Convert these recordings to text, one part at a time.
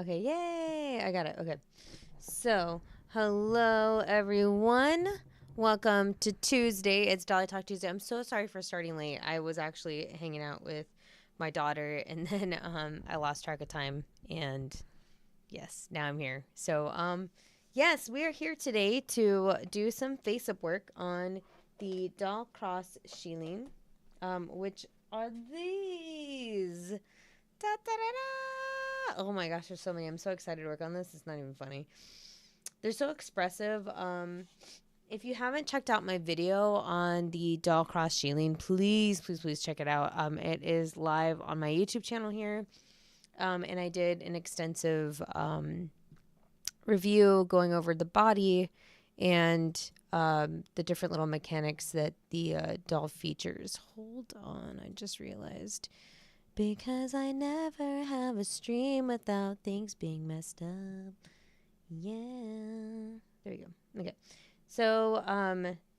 Okay, yay! I got it. Okay. So, hello everyone. Welcome to Tuesday. It's Dolly Talk Tuesday. I'm so sorry for starting late. I was actually hanging out with my daughter and then I lost track of time and yes, now I'm here. So, yes, we are here today to do some face-up work on the JorCross Sheelin, which are these. Da, da, da, da. Oh my gosh, there's so many. I'm so excited to work on this. It's not even funny. They're so expressive. If you haven't checked out my video on the JorCross Sheelin, please check it out. It is live on my YouTube channel here. And I did an extensive review going over the body and the different little mechanics that the doll features. Hold on, I just realized. Because I never have a stream without things being messed up. Yeah. There you go. Okay. So,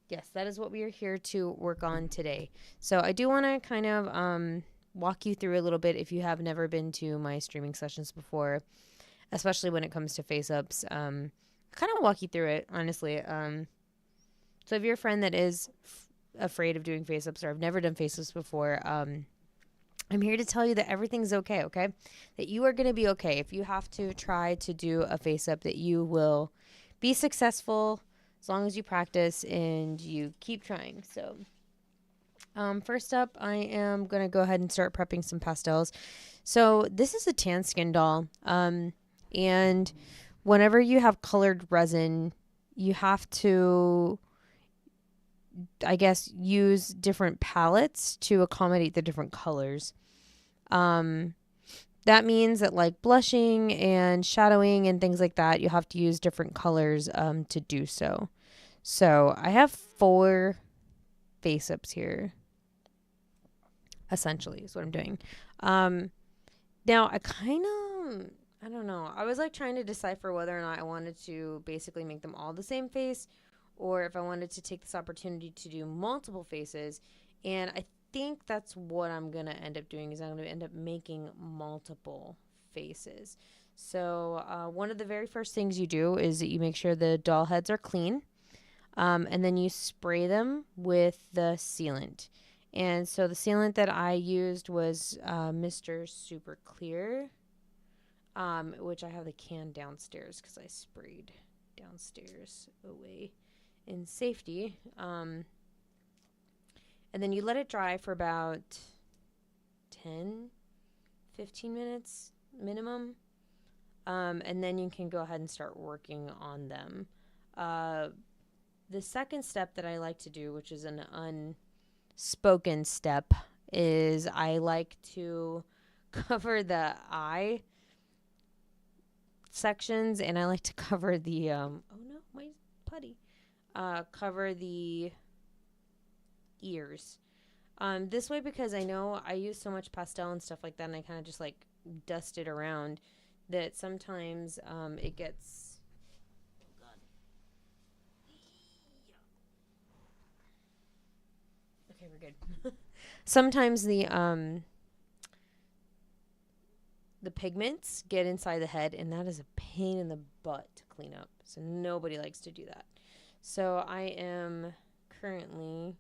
yes, that is what we are here to work on today. So I do want to kind of walk you through a little bit if you have never been to my streaming sessions before, especially when it comes to face ups. Kind of walk you through it, honestly. So if you're a friend that is afraid of doing face ups or have never done face ups before, I'm here to tell you that everything's okay, okay? That you are going to be okay. If you have to try to do a face up, that you will be successful as long as you practice and you keep trying. So, first up, I am going to go ahead and start prepping some pastels. So, this is a tan skin doll. And whenever you have colored resin, you have to, I guess, use different palettes to accommodate the different colors. That means that like blushing and shadowing and things like that, you have to use different colors to do so. So I have 4 face ups here, essentially, is what I'm doing. Now I kind of, I don't know. I was like trying to decipher whether or not I wanted to basically make them all the same face or if I wanted to take this opportunity to do multiple faces. And I think that's what I'm going to end up doing is I'm going to end up making multiple faces. So one of the very first things you do is that you make sure the doll heads are clean. And then you spray them with the sealant. And so the sealant that I used was Mr. Super Clear, which I have the can downstairs because I sprayed downstairs away in safety. And then you let it dry for about 10, 15 minutes minimum. And then you can go ahead and start working on them. The second step that I like to do, which is an unspoken step, is I like to cover the eye sections and I like to cover the, oh no, my putty, cover the ears. This way, because I know I use so much pastel and stuff like that, and I kind of just like dust it around, that sometimes it gets. Oh God. Okay, we're good. Sometimes the pigments get inside the head, and that is a pain in the butt to clean up. So nobody likes to do that. So I am currently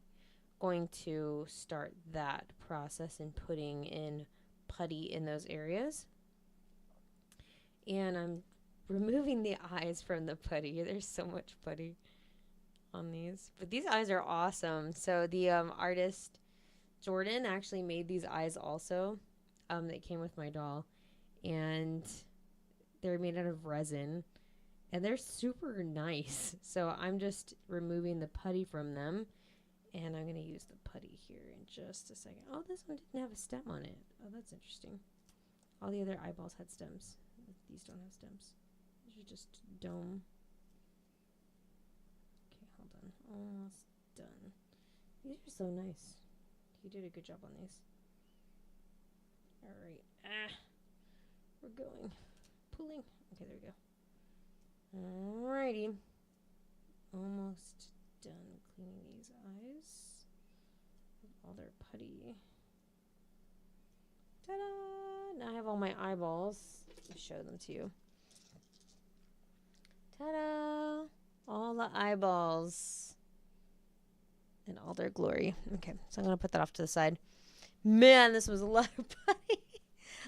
going to start that process and putting in putty in those areas. And I'm removing the eyes from the putty. There's so much putty on these. But these eyes are awesome. So the artist Jordan actually made these eyes also that came with my doll. And they're made out of resin. And they're super nice. So I'm just removing the putty from them. And I'm going to use the putty here in just a second. Oh, this one didn't have a stem on it. Oh, that's interesting. All the other eyeballs had stems. These don't have stems. These are just dome. Okay, hold on. Almost done. These are so nice. You did a good job on these. All right. We're going. Pulling. Okay, there we go. Alrighty. Almost done cleaning these eyes with all their putty. Ta-da! Now I have all my eyeballs to show them to you. Ta-da! All the eyeballs in all their glory. Okay, so I'm going to put that off to the side. Man, this was a lot of putty.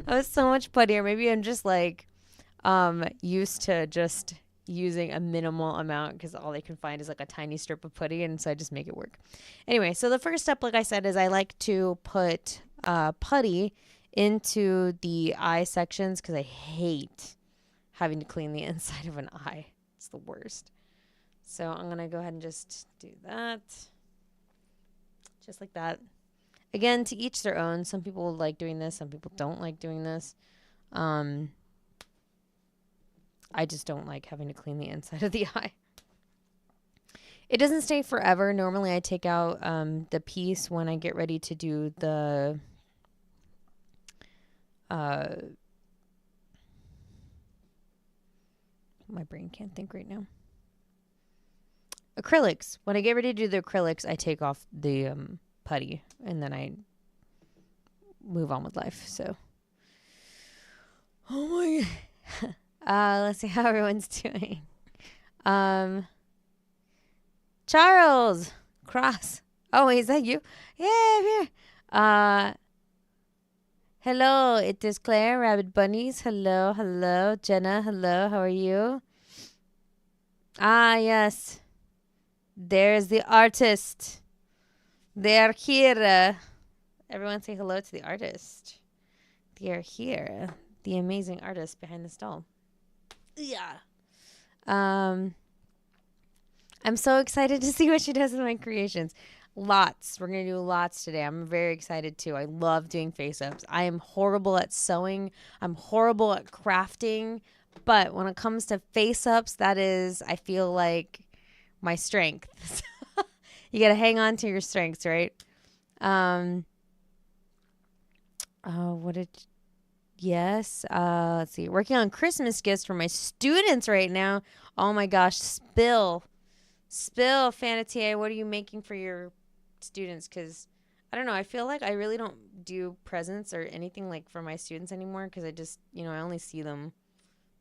That was so much putty. Or maybe I'm just like used to just using a minimal amount because all they can find is like a tiny strip of putty, and so I just make it work. Anyway, so the first step, like I said, is I like to put putty into the eye sections because I hate having to clean the inside of an eye. It's the worst. So I'm going to go ahead and just do that. Just like that. Again, to each their own. Some people like doing this. Some people don't like doing this. I just don't like having to clean the inside of the eye. It doesn't stay forever. Normally I take out the piece when I get ready to do the my brain can't think right now. Acrylics. When I get ready to do the acrylics, I take off the putty and then I move on with life. So, oh my God. Let's see how everyone's doing. Charles Cross. Oh, is that you? Yeah, I'm here. Hello, it is Claire, Rabbit Bunnies. Hello, hello. Jenna, hello. How are you? Ah, yes. There's the artist. They are here. Everyone say hello to the artist. They are here. The amazing artist behind this doll. Yeah. I'm so excited to see what she does with my creations. Lots. We're going to do lots today. I'm very excited too. I love doing face-ups. I am horrible at sewing. I'm horrible at crafting. But when it comes to face-ups, that is, I feel like, my strength. You got to hang on to your strengths, right? Yes. Let's see. Working on Christmas gifts for my students right now. Oh my gosh. Spill, Fanatier. What are you making for your students? Because I don't know. I feel like I really don't do presents or anything like for my students anymore because I just, I only see them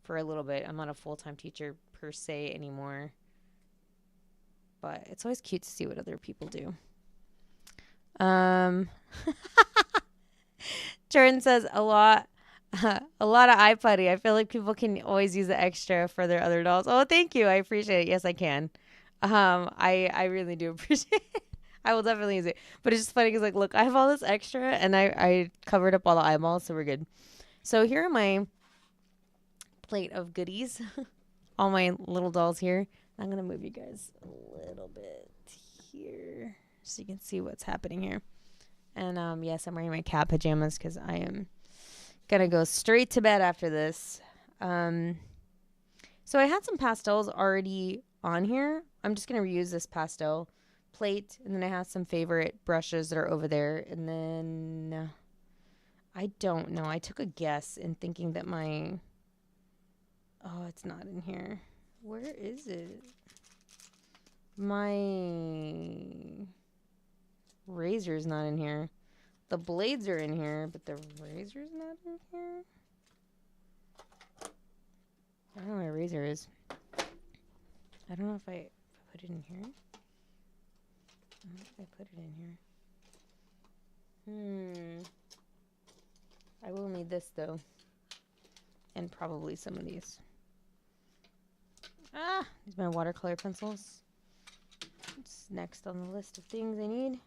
for a little bit. I'm not a full-time teacher per se anymore. But it's always cute to see what other people do. Jordan says a lot of eye putty. I feel like people can always use the extra for their other dolls. Oh, thank you. I appreciate it. Yes, I can. I really do appreciate it. I will definitely use it. But it's just funny because, like, look, I have all this extra, and I covered up all the eyeballs, so we're good. So here are my plate of goodies. All my little dolls here. I'm going to move you guys a little bit here so you can see what's happening here. And, yes, I'm wearing my cat pajamas because I am going to go straight to bed after this. So I had some pastels already on here. I'm just going to reuse this pastel plate. And then I have some favorite brushes that are over there. And then I don't know. I took a guess in thinking that my... Oh, it's not in here. Where is it? My razor's not in here. The blades are in here, but the razor's not in here. I don't know where my razor is. I don't know if I put it in here. I don't know if I put it in here. I will need this, though. And probably some of these. These are my watercolor pencils. It's next on the list of things I need.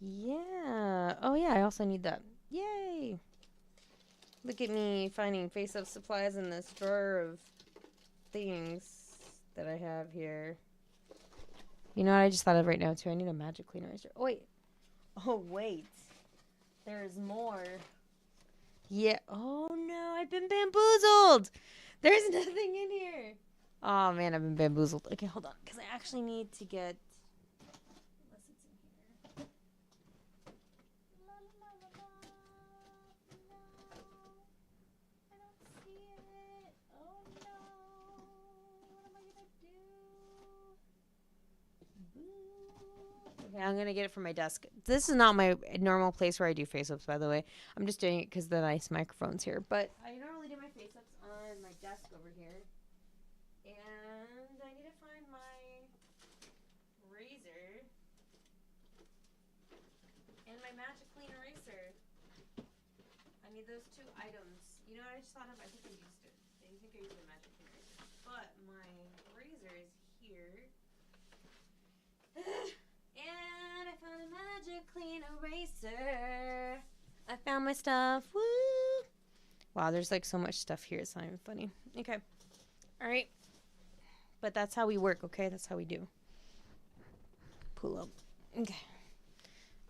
Yeah. Oh, yeah, I also need that. Yay! Look at me finding face-up supplies in this drawer of things that I have here. You know what I just thought of right now, too? I need a magic cleaner. Oh, wait. Oh, wait. There's more. Yeah. Oh, no. I've been bamboozled. There's nothing in here. Oh, man. I've been bamboozled. Okay, hold on. Because I actually need to get... Unless it's in here. La, la, la, la, la. No. I don't see it. Oh, no. What am I going to do? Okay, I'm going to get it from my desk. This is not my normal place where I do face-ups, by the way. I'm just doing it because the nice microphone's here. But I normally do over here. And I need to find my razor and my Magic Clean eraser. I need those two items. You know what I just thought of? I think I used it. I think I used the Magic Clean eraser. But my razor is here. And I found a Magic Clean eraser. I found my stuff. Woo! Wow, there's like so much stuff here. It's not even funny. Okay. All right. But that's how we work, okay? That's how we do. Pull up. Okay.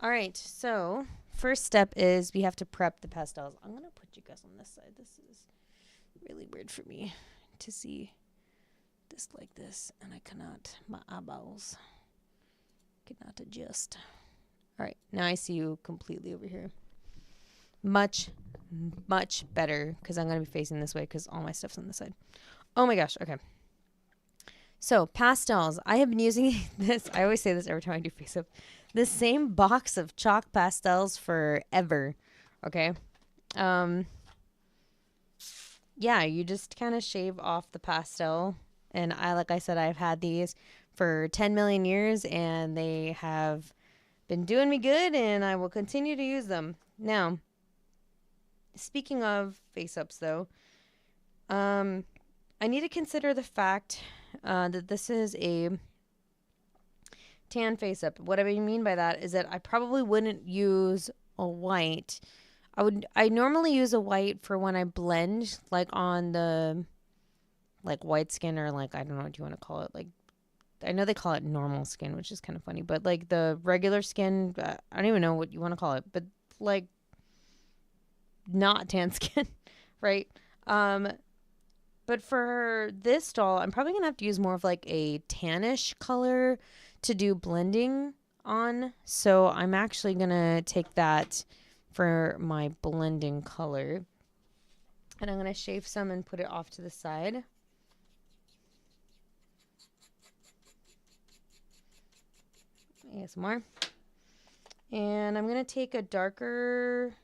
All right. So, first step is we have to prep the pastels. I'm going to put you guys on this side. This is really weird for me to see this like this. And I cannot. My eyeballs cannot adjust. All right. Now I see you completely over here. Much better because I'm going to be facing this way because all my stuff's on this side. Oh my gosh. Okay. So, pastels. I have been using this. I always say this every time I do Faceup. The same box of chalk pastels forever. Okay. Yeah, you just kind of shave off the pastel. And like I said, I've had these for 10 million years and they have been doing me good and I will continue to use them. Now, speaking of face-ups though, I need to consider the fact that this is a tan face-up. What I mean by that is that I probably wouldn't use a white. I normally use a white for when I blend, like on the like white skin or like I don't know what you want to call it. Like I know they call it normal skin, which is kind of funny, but like the regular skin, I don't even know what you want to call it, but like not tan skin, right? But for this doll, I'm probably going to have to use more of like a tannish color to do blending on. So I'm actually going to take that for my blending color. And I'm going to shave some and put it off to the side. ASMR. And I'm going to take a darker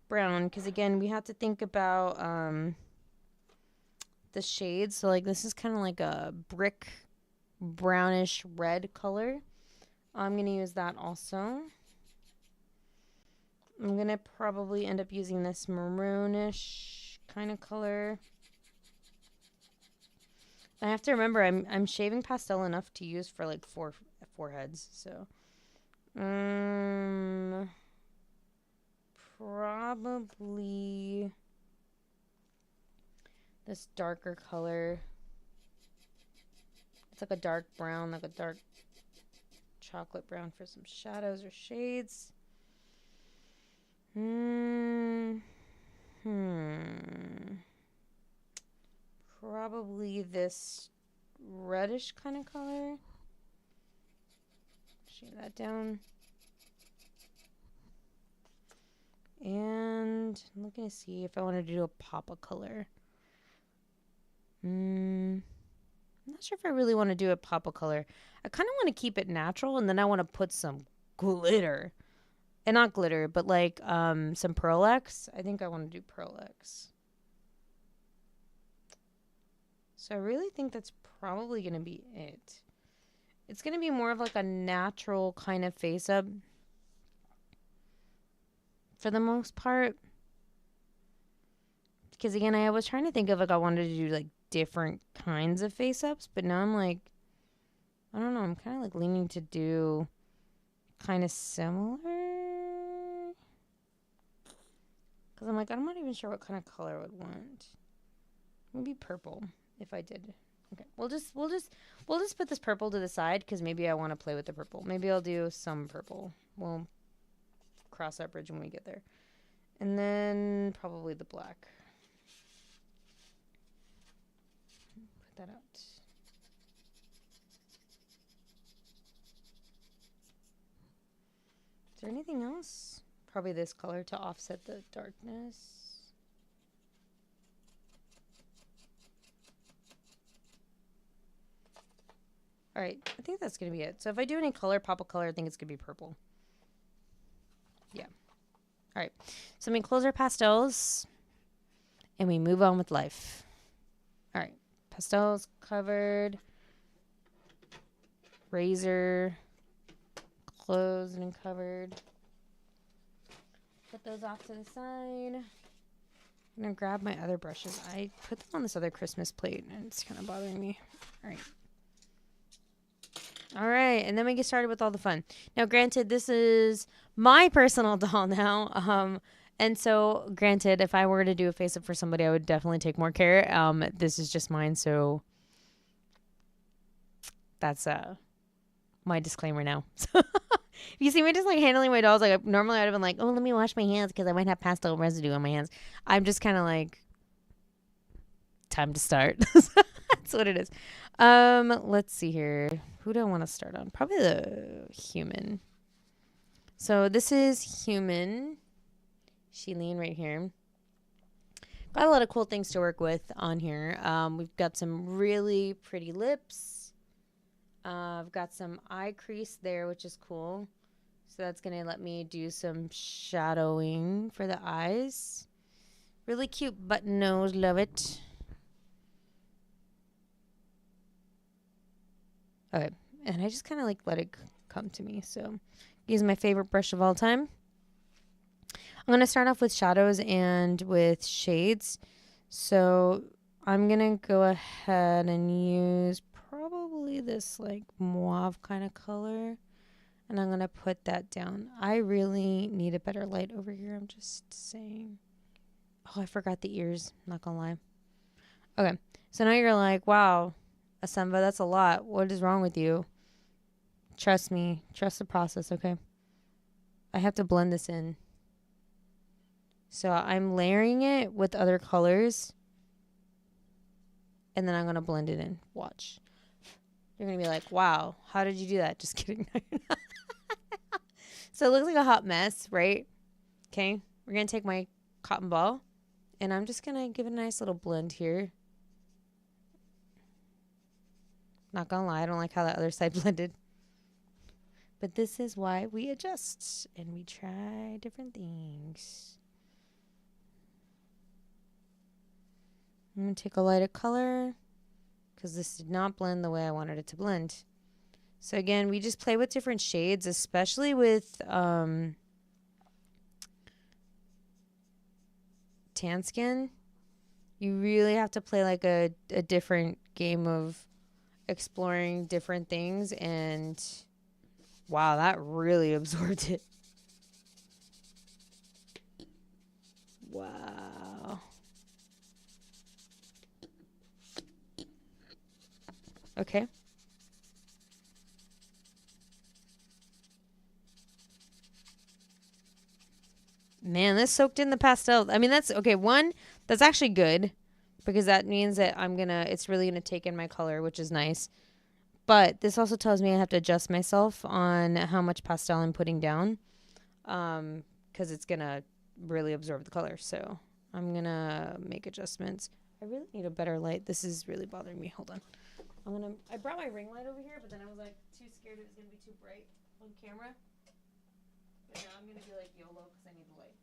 brown because again, we have to think about the shades. So like this is kind of like a brick brownish red color. I'm going to use that also. I'm going to probably end up using this maroonish kind of color. I have to remember I'm shaving pastel enough to use for like four heads. So probably this darker color. It's like a dark brown, like a dark chocolate brown for some shadows or shades. Probably this reddish kind of color. Shade that down. And I'm looking to see if I wanted to do a pop of color. I'm not sure if I really want to do a pop of color. I kind of want to keep it natural, and then I want to put some glitter. And not glitter, but like some Pearl X. I think I want to do Pearl X. So I really think that's probably going to be it. It's going to be more of like a natural kind of face up for the most part. Because again, I was trying to think of like I wanted to do like different kinds of face ups, but now I'm like, I don't know, I'm kind of like leaning to do kind of similar. Because I'm like, I'm not even sure what kind of color I would want. Maybe purple if I did. Okay, we'll just put this purple to the side because maybe I want to play with the purple. Maybe I'll do some purple. We'll cross that bridge when we get there. And then probably the black. Put that out. Is there anything else? Probably this color to offset the darkness. All right, I think that's going to be it. So if I do any color, pop of color, I think it's going to be purple. Yeah. All right, so we close our pastels and we move on with life. All right. Pastels covered. Razor closed and covered. Put those off to the side. I'm going to grab my other brushes. I put them on this other Christmas plate, and it's kind of bothering me. All right. All right, and then we get started with all the fun. Now, granted, this is my personal doll now. And so, granted, if I were to do a face-up for somebody, I would definitely take more care. This is just mine, so that's my disclaimer now. If you see me just like handling my dolls, like normally I'd have been like, oh, let me wash my hands because I might have pastel residue on my hands. I'm just kind of like, time to start. That's what it is. Let's see here. Who do I want to start on? Probably the human. So this is human. Sheelin right here. Got a lot of cool things to work with on here. We've got some really pretty lips. I've got some eye crease there, which is cool. So that's going to let me do some shadowing for the eyes. Really cute button nose. Love it. Okay. And I just kind of like let it come to me. So use my favorite brush of all time. I'm going to start off with shadows and with shades. So I'm going to go ahead and use probably this like mauve kind of color. And I'm going to put that down. I really need a better light over here. I'm just saying. Oh, I forgot the ears. Not going to lie. Okay. So now you're like, wow, Asemba, that's a lot. What is wrong with you? Trust me. Trust the process, okay? I have to blend this in. So I'm layering it with other colors. And then I'm going to blend it in. Watch. You're going to be like, wow, how did you do that? Just kidding. So it looks like a hot mess, right? Okay. We're going to take my cotton ball. And I'm just going to give it a nice little blend here. Not going to lie. I don't like how that other side blended. But this is why we adjust. And we try different things. I'm going to take a lighter color because this did not blend the way I wanted it to blend. So again, we just play with different shades, especially with tan skin. You really have to play like a different game of exploring different things. And wow, that really absorbed it. Wow. Okay. Man, this soaked in the pastel. I mean, that's okay. One, that's actually good because that means that it's really gonna take in my color, which is nice. But this also tells me I have to adjust myself on how much pastel I'm putting down, because it's gonna really absorb the color. So I'm gonna make adjustments. I really need a better light. This is really bothering me. Hold on. I brought my ring light over here, but then I was like too scared it was gonna be too bright on camera. But now I'm gonna be like YOLO because I need the light.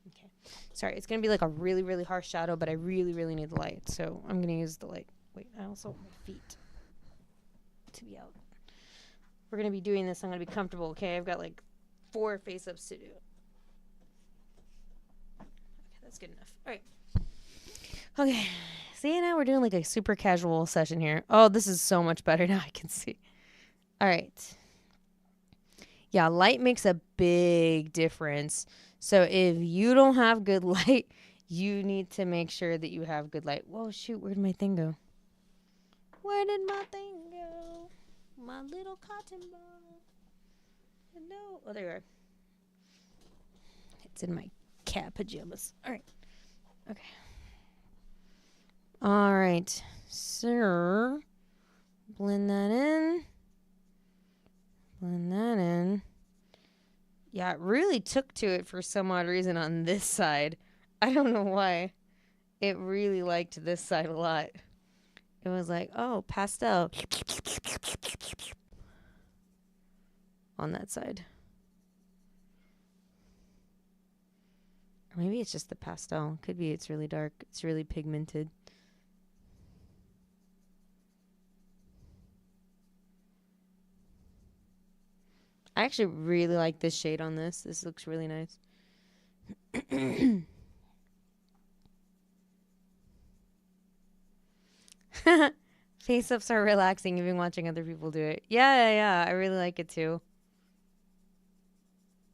Okay. Sorry, it's gonna be like a really, really harsh shadow, but I really, really need the light. So I'm gonna use the light. Wait, I also want my feet to be out. We're gonna be doing this. I'm gonna be comfortable. Okay, I've got like 4 face-ups to do. Okay, that's good enough. All right. Okay, see, now we're doing like a super casual session here. Oh, this is so much better now. I can see. All right. Yeah, light makes a big difference. So if you don't have good light, you need to make sure that you have good light. Whoa, shoot, where'd my thing go? Where did my thing go? My little cotton ball. No. Oh, there you are. It's in my cat pajamas. All right. Okay. All right, so blend that in. Blend that in. Yeah, it really took to it for some odd reason on this side. I don't know why. It really liked this side a lot. It was like, oh, pastel. On that side. Or maybe it's just the pastel. Could be it's really dark. It's really pigmented. I actually really like this shade on this. This looks really nice. Face ups are relaxing even watching other people do it. Yeah. I really like it too.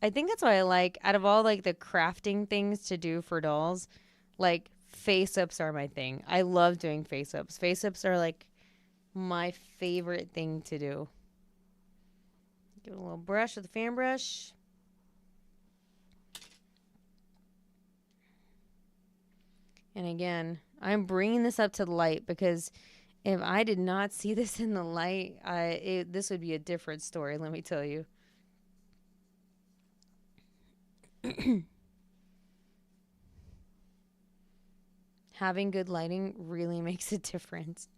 I think that's why I like, out of all like the crafting things to do for dolls, like face ups are my thing. I love doing face ups. Face ups are like my favorite thing to do. Give it a little brush with a fan brush. And again, I'm bringing this up to the light because if I did not see this in the light, this would be a different story, let me tell you. Having good lighting really makes a difference.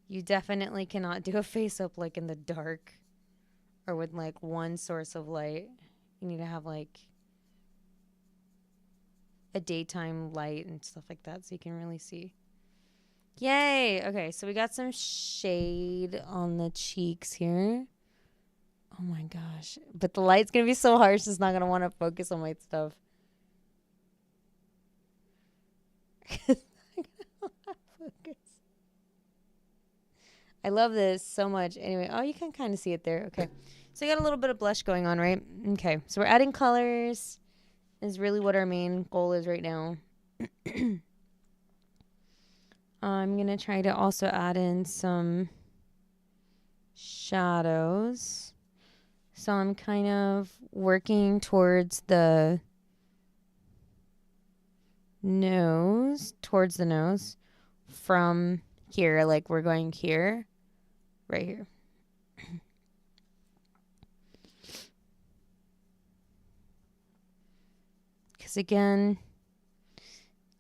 You definitely cannot do a face up like in the dark or with like one source of light. You need to have like a daytime light and stuff like that so you can really see. Yay! Okay, so we got some shade on the cheeks here. Oh my gosh. But the light's going to be so harsh, it's not going to want to focus on my stuff. I love this so much. Anyway, oh, you can kind of see it there. Okay. So you got a little bit of blush going on, right? Okay. So we're adding colors is really what our main goal is right now. I'm going to try to also add in some shadows. So I'm kind of working towards the nose, from here, like we're going here, right here. Because again,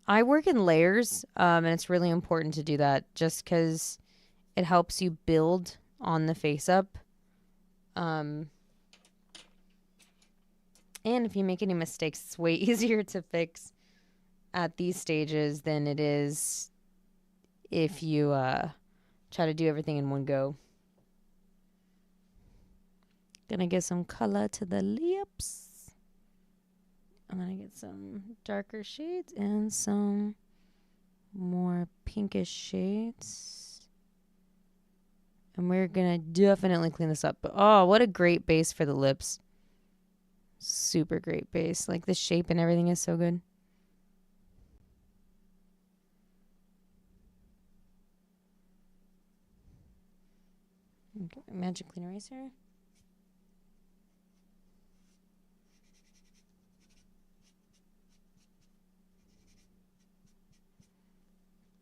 I work in layers, and it's really important to do that just because it helps you build on the face up. And if you make any mistakes, it's way easier to fix at these stages than it is if you try to do everything in one go. Gonna get some color to the lips. I'm gonna get some darker shades and some more pinkish shades. And we're gonna definitely clean this up. But oh, what a great base for the lips. Super great base. Like the shape and everything is so good. Okay, magic clean eraser.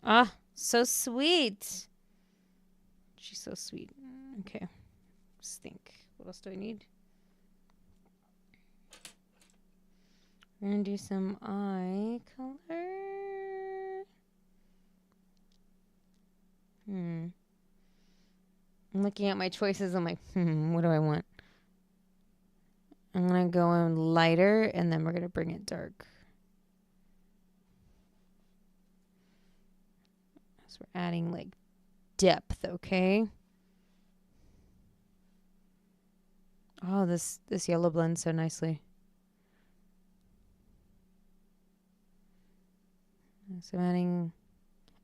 Ah, so sweet. She's so sweet. Okay. Let's think. What else do I need? We're going to do some eye color. I'm looking at my choices. I'm like, what do I want? I'm going to go in lighter, and then we're going to bring it dark. So we're adding, like, depth, okay? Oh, this yellow blends so nicely. So I'm adding,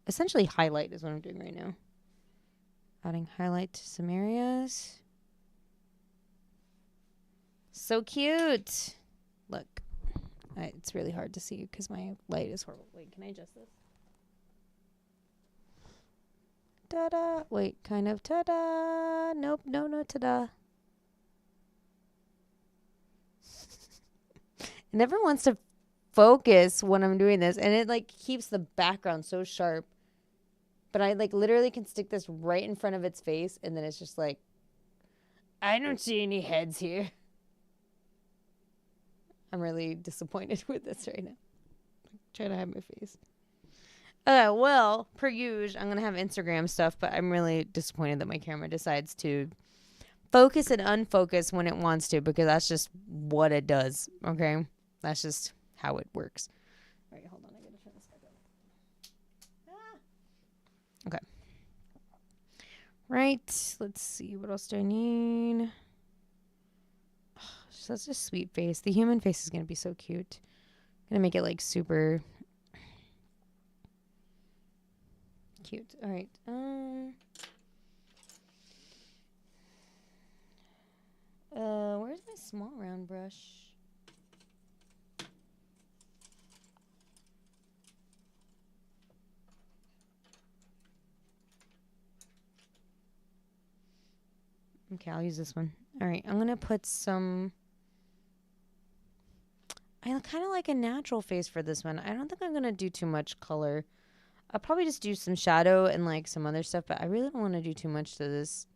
essentially highlight is what I'm doing right now. Adding highlight to some areas. So cute. Look. It's really hard to see because my light is horrible. Wait, can I adjust this? Ta-da. Wait, kind of ta-da. Nope, no, ta-da. It never wants to focus when I'm doing this, and it like keeps the background so sharp. But I like literally can stick this right in front of its face, and then it's just like, I don't see any heads here. I'm really disappointed with this right now. I'm trying to hide my face. Well, per usual, I'm going to have Instagram stuff, but I'm really disappointed that my camera decides to focus and unfocus when it wants to, because that's just what it does, okay? That's just how it works. right, hold on. I gotta turn this back on. Okay. Right. Let's see. What else do I need? Oh, such a sweet face. The human face is gonna be so cute. Gonna make it like super cute. All right. Where's my small round brush? Okay, I'll use this one. All right, I'm gonna put some. I kind of like a natural face for this one. I don't think I'm gonna do too much color. I'll probably just do some shadow and like some other stuff, but I really don't want to do too much to this.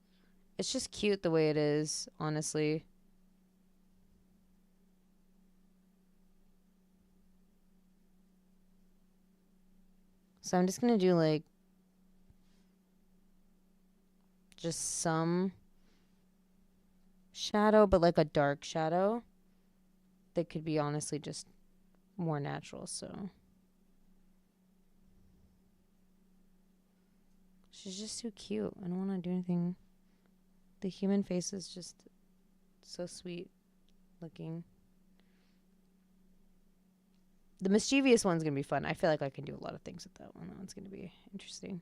It's just cute the way it is, honestly. So I'm just gonna do like just some shadow, but like a dark shadow that could be honestly just more natural. So she's just so cute. I don't want to do anything. The human face is just so sweet looking. The mischievous one's gonna be fun. I feel like I can do a lot of things with that one. That one's gonna be interesting.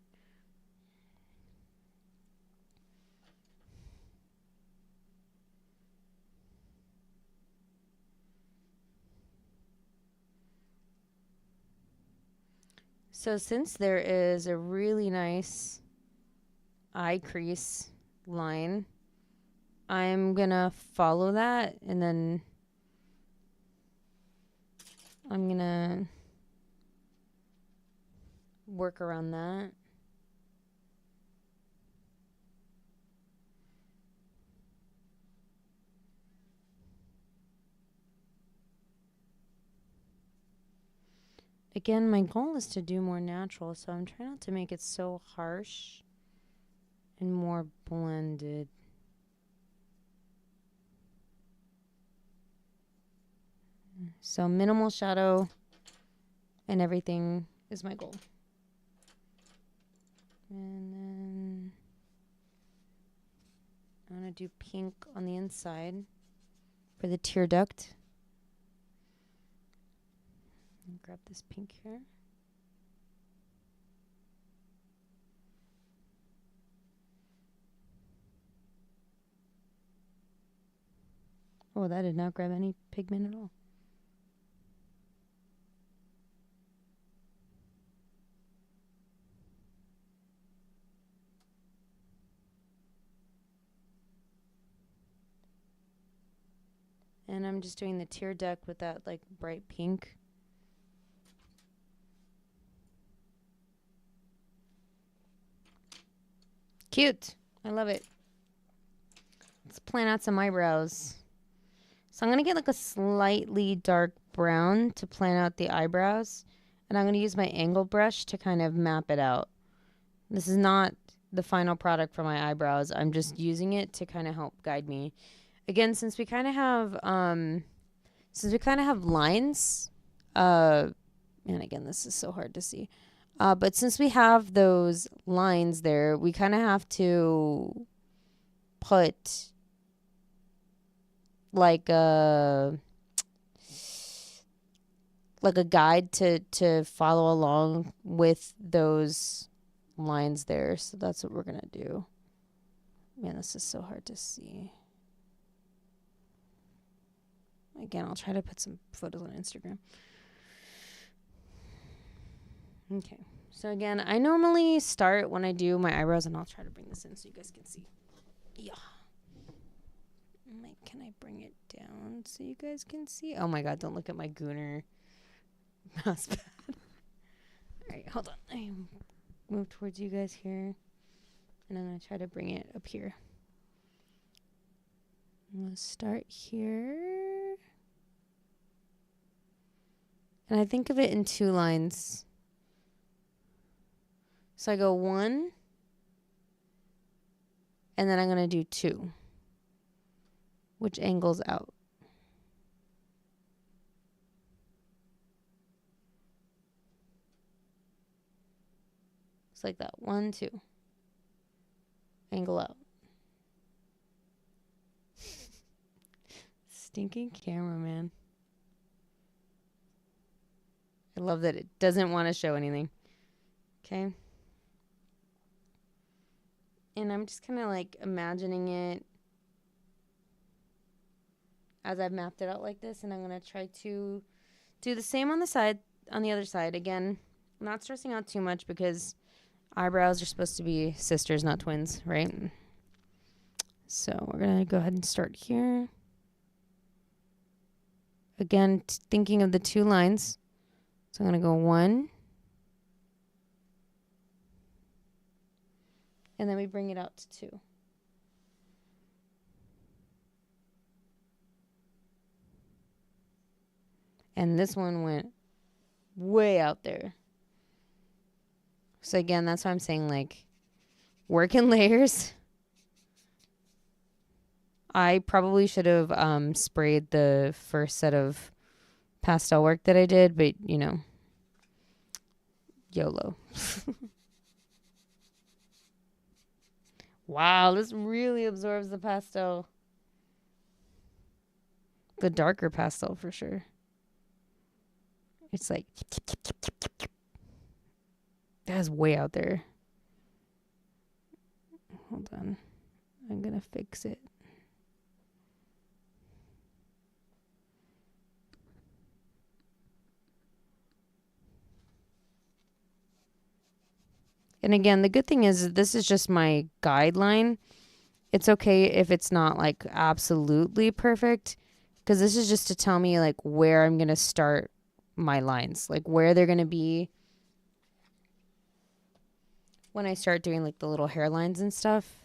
So since there is a really nice eye crease line, I'm gonna follow that and then I'm gonna work around that. Again, my goal is to do more natural, so I'm trying not to make it so harsh and more blended. So minimal shadow and everything is my goal. And then I'm going to do pink on the inside for the tear duct. Grab this pink here. Oh, that did not grab any pigment at all. And I'm just doing the tear duct with that like bright pink. Cute. I love it. Let's plan out some eyebrows. So I'm going to get like a slightly dark brown to plan out the eyebrows. And I'm going to use my angle brush to kind of map it out. This is not the final product for my eyebrows. I'm just using it to kind of help guide me. Again, since we kind of have lines, and again, this is so hard to see. But since we have those lines there, we kind of have to put like a guide to follow along with those lines there. So that's what we're going to do. Man, this is so hard to see. Again, I'll try to put some photos on Instagram. Okay. So again, I normally start when I do my eyebrows, and I'll try to bring this in so you guys can see. Yeah. Can I bring it down so you guys can see? Oh my God, don't look at my gooner mouse pad. All right, hold on. I move towards you guys here, and I'm going to try to bring it up here. I'm going to start here. And I think of it in two lines. So I go 1, and then I'm going to do 2, which angles out. Just like that. 1, 2. Angle out. Stinking camera, man. I love that it doesn't want to show anything. Okay. And I'm just kind of like imagining it as I've mapped it out like this. And I'm going to try to do the same on the side, on the other side. Again, not stressing out too much because eyebrows are supposed to be sisters, not twins, right? So we're going to go ahead and start here. Again, thinking of the 2 lines. So I'm going to go 1. And then we bring it out to 2. And this one went way out there. So again, that's why I'm saying, like, work in layers. I probably should have sprayed the first set of pastel work that I did, but, you know, YOLO. Wow, this really absorbs the pastel. The darker pastel for sure. It's like, that's way out there. Hold on. I'm going to fix it. And again, the good thing is this is just my guideline. It's okay if it's not like absolutely perfect, because this is just to tell me like where I'm going to start my lines, like where they're going to be when I start doing like the little hairlines and stuff.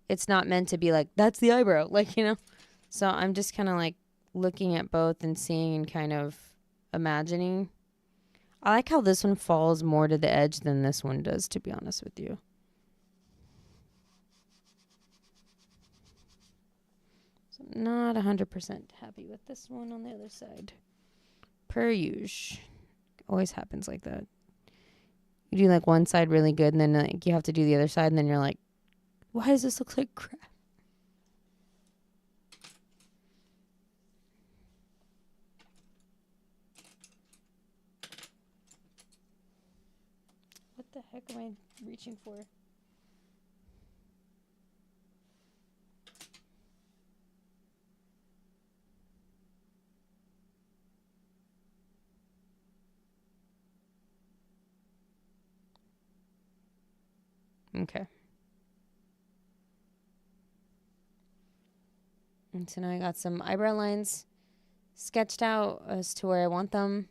It's not meant to be like, that's the eyebrow, like, you know. So I'm just kind of like looking at both and seeing and kind of imagining. I like how this one falls more to the edge than this one does, to be honest with you. So I'm not 100% happy with this one on the other side. Per usual. Always happens like that. You do like one side really good, and then like you have to do the other side, and then you're like, why does this look like crap? What the heck am I reaching for? Okay. And so now I got some eyebrow lines sketched out as to where I want them.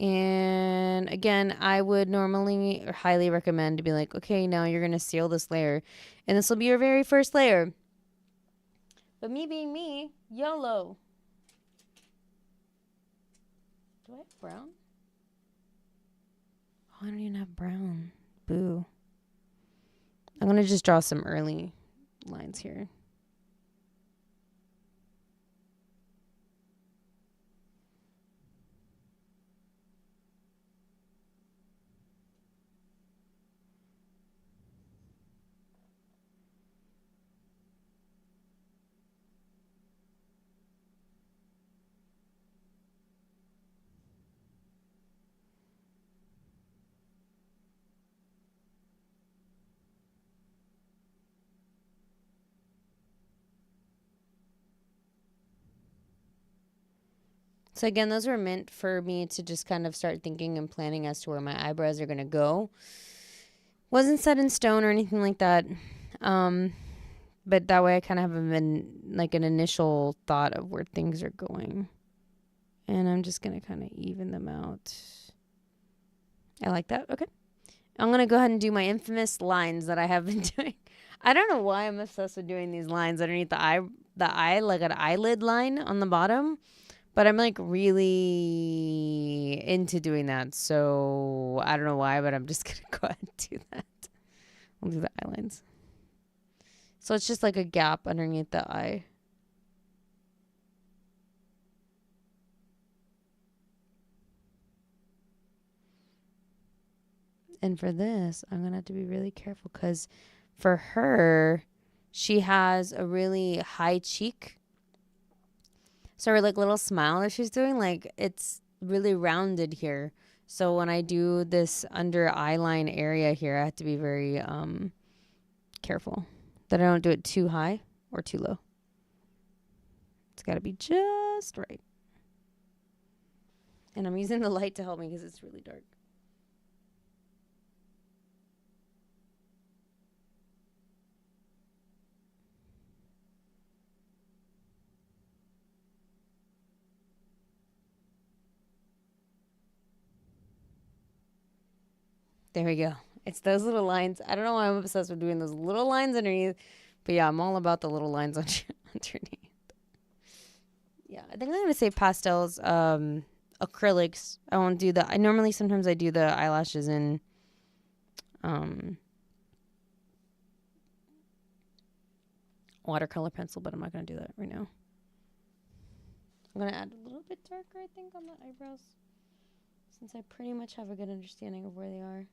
And again, I would normally or highly recommend to be like, okay, now you're going to seal this layer. And this will be your very first layer. But me being me, YOLO. Do I have brown? Oh, I don't even have brown. Boo. I'm going to just draw some early lines here. So again, those were meant for me to just kind of start thinking and planning as to where my eyebrows are going to go. Wasn't set in stone or anything like that. But that way I kind of have an initial thought of where things are going. And I'm just going to kind of even them out. I like that. Okay. I'm going to go ahead and do my infamous lines that I have been doing. I don't know why I'm obsessed with doing these lines underneath the eye, like an eyelid line on the bottom. But I'm like really into doing that. So I don't know why, but I'm just going to go ahead and do that. I'll do the eye lines. So it's just like a gap underneath the eye. And for this, I'm going to have to be really careful because for her, she has a really high cheek. So her like little smile that she's doing, like it's really rounded here. So when I do this under eyeline area here, I have to be very careful that I don't do it too high or too low. It's got to be just right. And I'm using the light to help me because it's really dark. There we go. It's those little lines. I don't know why I'm obsessed with doing those little lines underneath. But yeah, I'm all about the little lines underneath. Yeah, I think I'm going to say pastels, acrylics. I won't do the... sometimes I do the eyelashes in... watercolor pencil, but I'm not going to do that right now. I'm going to add a little bit darker, I think, on the eyebrows, since I pretty much have a good understanding of where they are.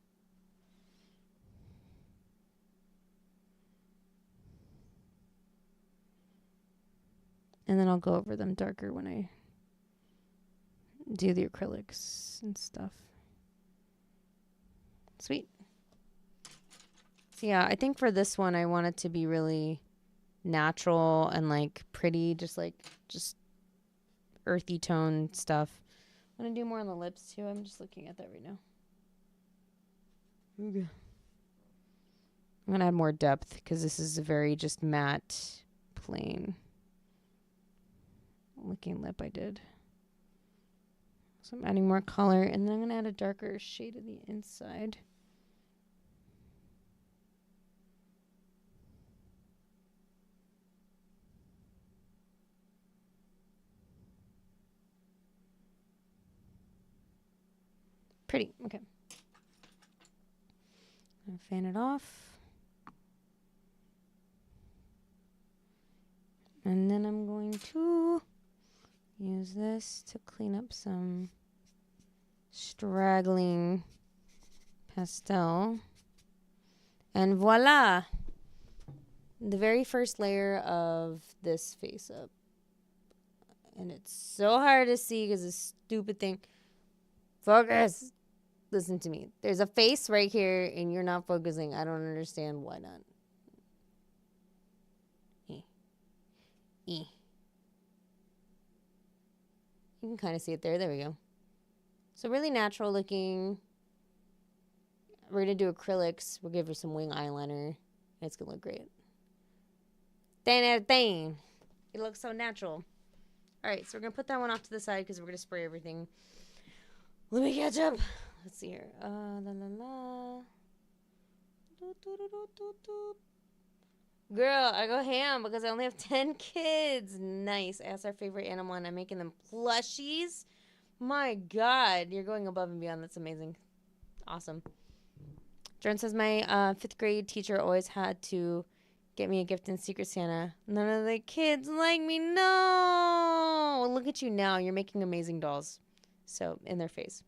And then I'll go over them darker when I do the acrylics and stuff. Sweet. So yeah, I think for this one, I want it to be really natural and like pretty, just earthy tone stuff. I'm going to do more on the lips too. I'm just looking at that right now. Okay. I'm going to add more depth because this is a very just matte, plain looking lip I did. So I'm adding more color, and then I'm going to add a darker shade of the inside. Pretty. Okay. I'm going to fan it off. And then I'm going to use this to clean up some straggling pastel. And voila! The very first layer of this face up. And it's so hard to see because this stupid thing. Focus! Listen to me. There's a face right here and you're not focusing. I don't understand why not. You can kind of see it there. There we go. So really natural looking. We're going to do acrylics. We'll give her some wing eyeliner. It's going to look great. Dang. It looks so natural. All right, so we're going to put that one off to the side because we're going to spray everything. Let me catch up. Let's see here. Girl, I go ham because I only have 10 kids. Nice. Ask our favorite animal, and I'm making them plushies. My God, you're going above and beyond. That's amazing. Awesome. Jordan says, my 5th grade teacher always had to get me a gift in Secret Santa. None of the kids like me. No. Look at you now. You're making amazing dolls. So, in their face.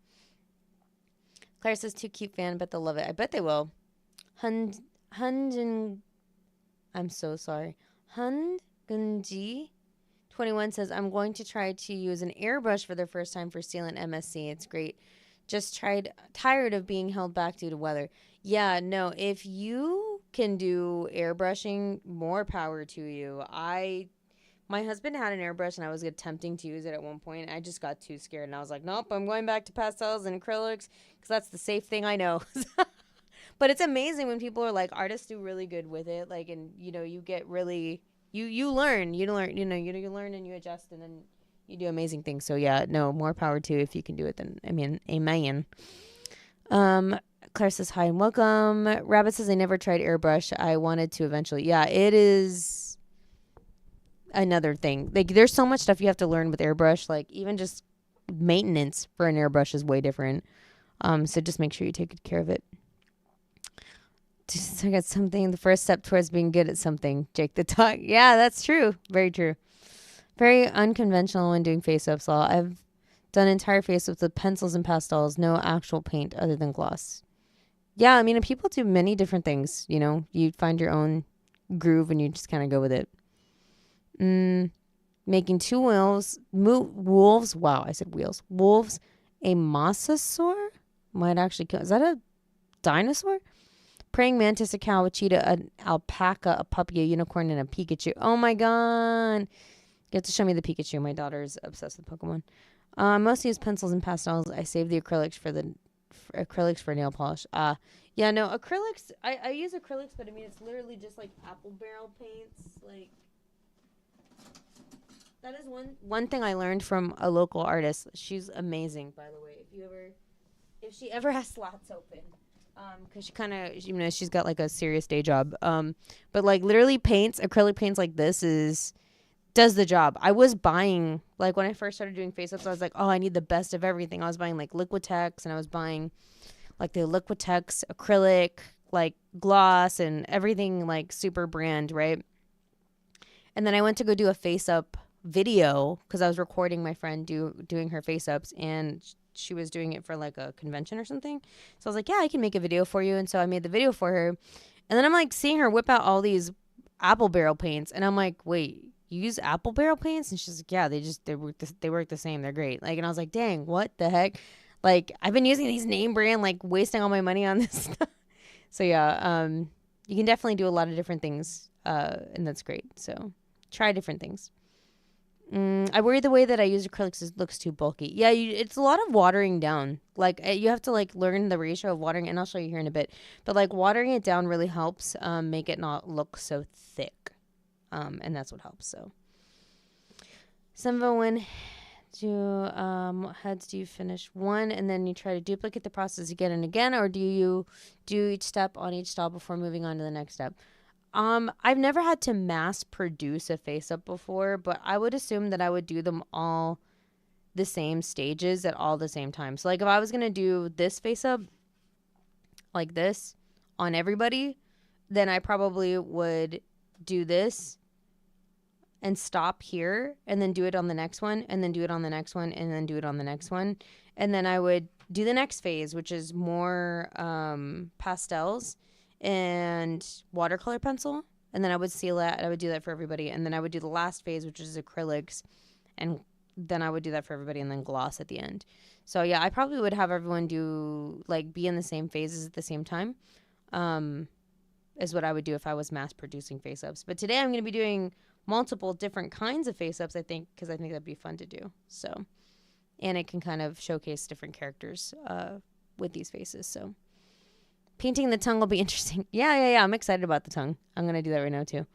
Claire says, too cute fan. Bet they'll love it. I bet they will. I'm so sorry. Hungunji 21 says, I'm going to try to use an airbrush for the first time for Sheelin MSC. It's great. Just tired of being held back due to weather. Yeah, no, if you can do airbrushing, more power to you. My husband had an airbrush and I was attempting to use it at one point. I just got too scared and I was like, nope, I'm going back to pastels and acrylics because that's the safe thing I know. But it's amazing when people are like, artists do really good with it. Like, and you get really, you learn and you adjust and then you do amazing things. So yeah, no, more power to you if you can do it then. I mean, amen. Claire says, hi and welcome. Rabbit says, I never tried airbrush. I wanted to eventually. Yeah, it is another thing. Like, there's so much stuff you have to learn with airbrush. Like, even just maintenance for an airbrush is way different. So just make sure you take good care of it. Just I got something. The first step towards being good at something. Jake the dog. Yeah, that's true. Very true. Very unconventional when doing face-ups. I've done entire face-ups with pencils and pastels. No actual paint other than gloss. Yeah, I mean, people do many different things. You know, you find your own groove and you just kind of go with it. Making two wolves. Wow, I said wheels. Wolves. A mosasaur might actually kill. Is that a dinosaur? Praying mantis, a cow, a cheetah, an alpaca, a puppy, a unicorn, and a Pikachu. Oh my god! You have to show me the Pikachu. My daughter's obsessed with Pokemon. Mostly use pencils and pastels. I save the acrylics for nail polish. Yeah, no acrylics. I use acrylics, but I mean it's literally just like apple barrel paints. Like that is one thing I learned from a local artist. She's amazing, by the way. If she ever has slots open, because she kind of, you know, she's got like a serious day job. But like literally acrylic paints like this does the job. I was buying, like when I first started doing face-ups, I was like, oh, I need the best of everything. I was buying like Liquitex, and I was buying like the Liquitex acrylic, like gloss and everything like super brand, right? And then I went to go do a face-up video because I was recording my friend doing her face-ups, and she was doing it for like a convention or something. So I was like, yeah, I can make a video for you. And so I made the video for her. And then I'm like seeing her whip out all these apple barrel paints, and I'm like, wait, you use apple barrel paints? And she's like, yeah, they work the same. They're great. Like, and I was like, dang, what the heck? Like, I've been using these name brand, like wasting all my money on this stuff. So yeah, you can definitely do a lot of different things, and that's great. So try different things. I worry the way that I use acrylics looks too bulky. Yeah, it's a lot of watering down. Like you have to like learn the ratio of watering, and I'll show you here in a bit. But like watering it down really helps make it not look so thick, and that's what helps. So, when heads do you finish one and then you try to duplicate the process again and again, or do you do each step on each style before moving on to the next step? I've never had to mass produce a face up before, but I would assume that I would do them all the same stages at all the same time. So like if I was going to do this face up like this on everybody, then I probably would do this and stop here and then do it on the next one and then do it on the next one and then do it on the next one. And then I would do the next phase, which is more pastels and watercolor pencil, and then I would seal that. I would do that for everybody, and then I would do the last phase, which is acrylics, and then I would do that for everybody, and then gloss at the end. So yeah, I probably would have everyone do like be in the same phases at the same time, is what I would do if I was mass producing face ups. But today I'm going to be doing multiple different kinds of face ups, I think, because I think that'd be fun to do. So, and it can kind of showcase different characters with these faces. So painting the tongue will be interesting. Yeah. I'm excited about the tongue. I'm going to do that right now, too.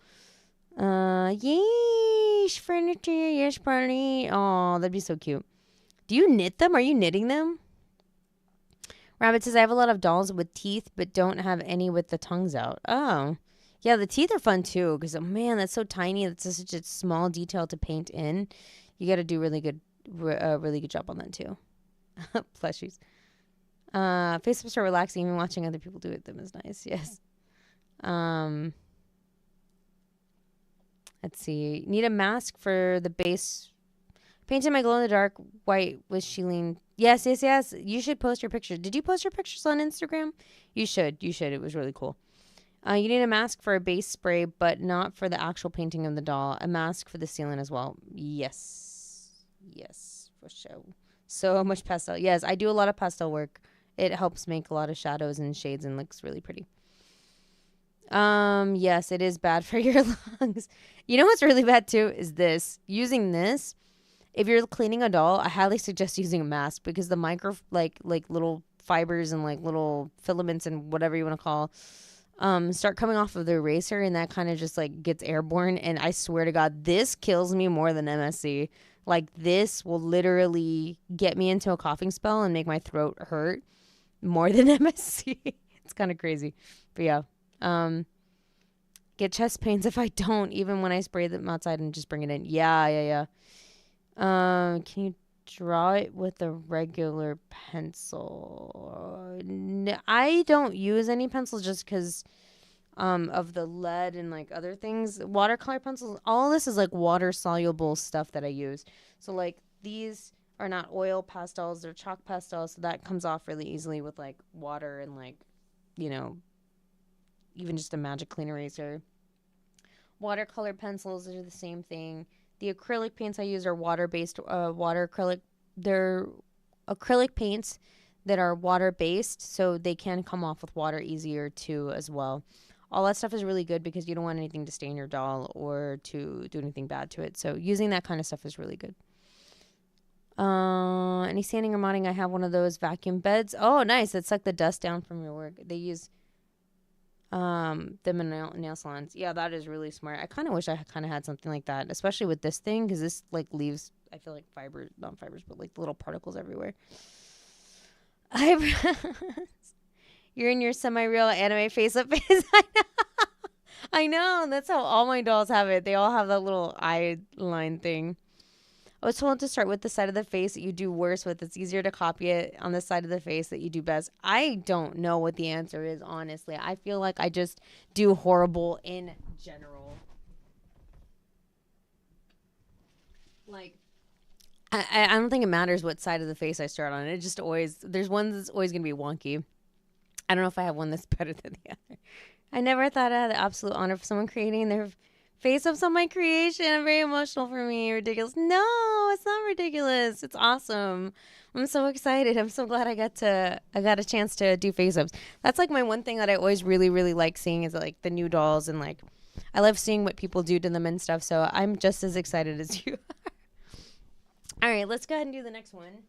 Yeesh, furniture, yes, party. Oh, that'd be so cute. Do you knit them? Are you knitting them? Rabbit says, I have a lot of dolls with teeth, but don't have any with the tongues out. Oh. Yeah, the teeth are fun, too, because, oh, man, that's so tiny. That's such a small detail to paint in. You got to do really good job on that, too. Plushies. Face-ups are relaxing. Even watching other people do it them is nice. Yes. Let's see. Need a mask for the base. Painted my glow-in-the-dark white with Sheelin. Yes. You should post your pictures. Did you post your pictures on Instagram? You should. It was really cool. You need a mask for a base spray, but not for the actual painting of the doll. A mask for the ceiling as well. Yes, for sure. So much pastel. Yes, I do a lot of pastel work. It helps make a lot of shadows and shades and looks really pretty. Yes, it is bad for your lungs. You know what's really bad too is this. Using this, if you're cleaning a doll, I highly suggest using a mask because the micro like little fibers and like little filaments and whatever you want to call start coming off of the eraser, and that kind of just like gets airborne. And I swear to God, this kills me more than MSC. Like this will literally get me into a coughing spell and make my throat hurt more than MSC. It's kind of crazy, but yeah. Get chest pains if I don't, even when I spray them outside and just bring it in. Yeah. Can you draw it with a regular pencil? No, I don't use any pencils just because of the lead and like other things. Watercolor pencils, all this is like water soluble stuff that I use. So like these are not oil pastels, they're chalk pastels, so that comes off really easily with like water and like you know, even just a magic clean eraser. Watercolor pencils are the same thing. The acrylic paints I use are water-based, water acrylic. They're acrylic paints that are water-based, so they can come off with water easier too as well. All that stuff is really good because you don't want anything to stain your doll or to do anything bad to it. So using that kind of stuff is really good. Any sanding or modding? I have one of those vacuum beds. Oh, nice. That suck the dust down from your work. They use them in nail salons. Yeah, that is really smart. I kind of wish I kind of had something like that, especially with this thing, because this like leaves, I feel like fibers, not fibers, but like little particles everywhere. You're in your semi-real anime face-up phase. I know. That's how all my dolls have it. They all have that little eye line thing. I was told to start with the side of the face that you do worse with. It's easier to copy it on the side of the face that you do best. I don't know what the answer is, honestly. I feel like I just do horrible in general. Like, I don't think it matters what side of the face I start on. It just always, there's one that's always going to be wonky. I don't know if I have one that's better than the other. I never thought I had the absolute honor for someone creating their face-ups on my creation. I'm very emotional for me. Ridiculous. No, it's not ridiculous. It's awesome. I'm so excited. I'm so glad I got a chance to do face-ups. That's like my one thing that I always really, really like seeing is like the new dolls, and like I love seeing what people do to them and stuff. So I'm just as excited as you are. All right, let's go ahead and do the next one.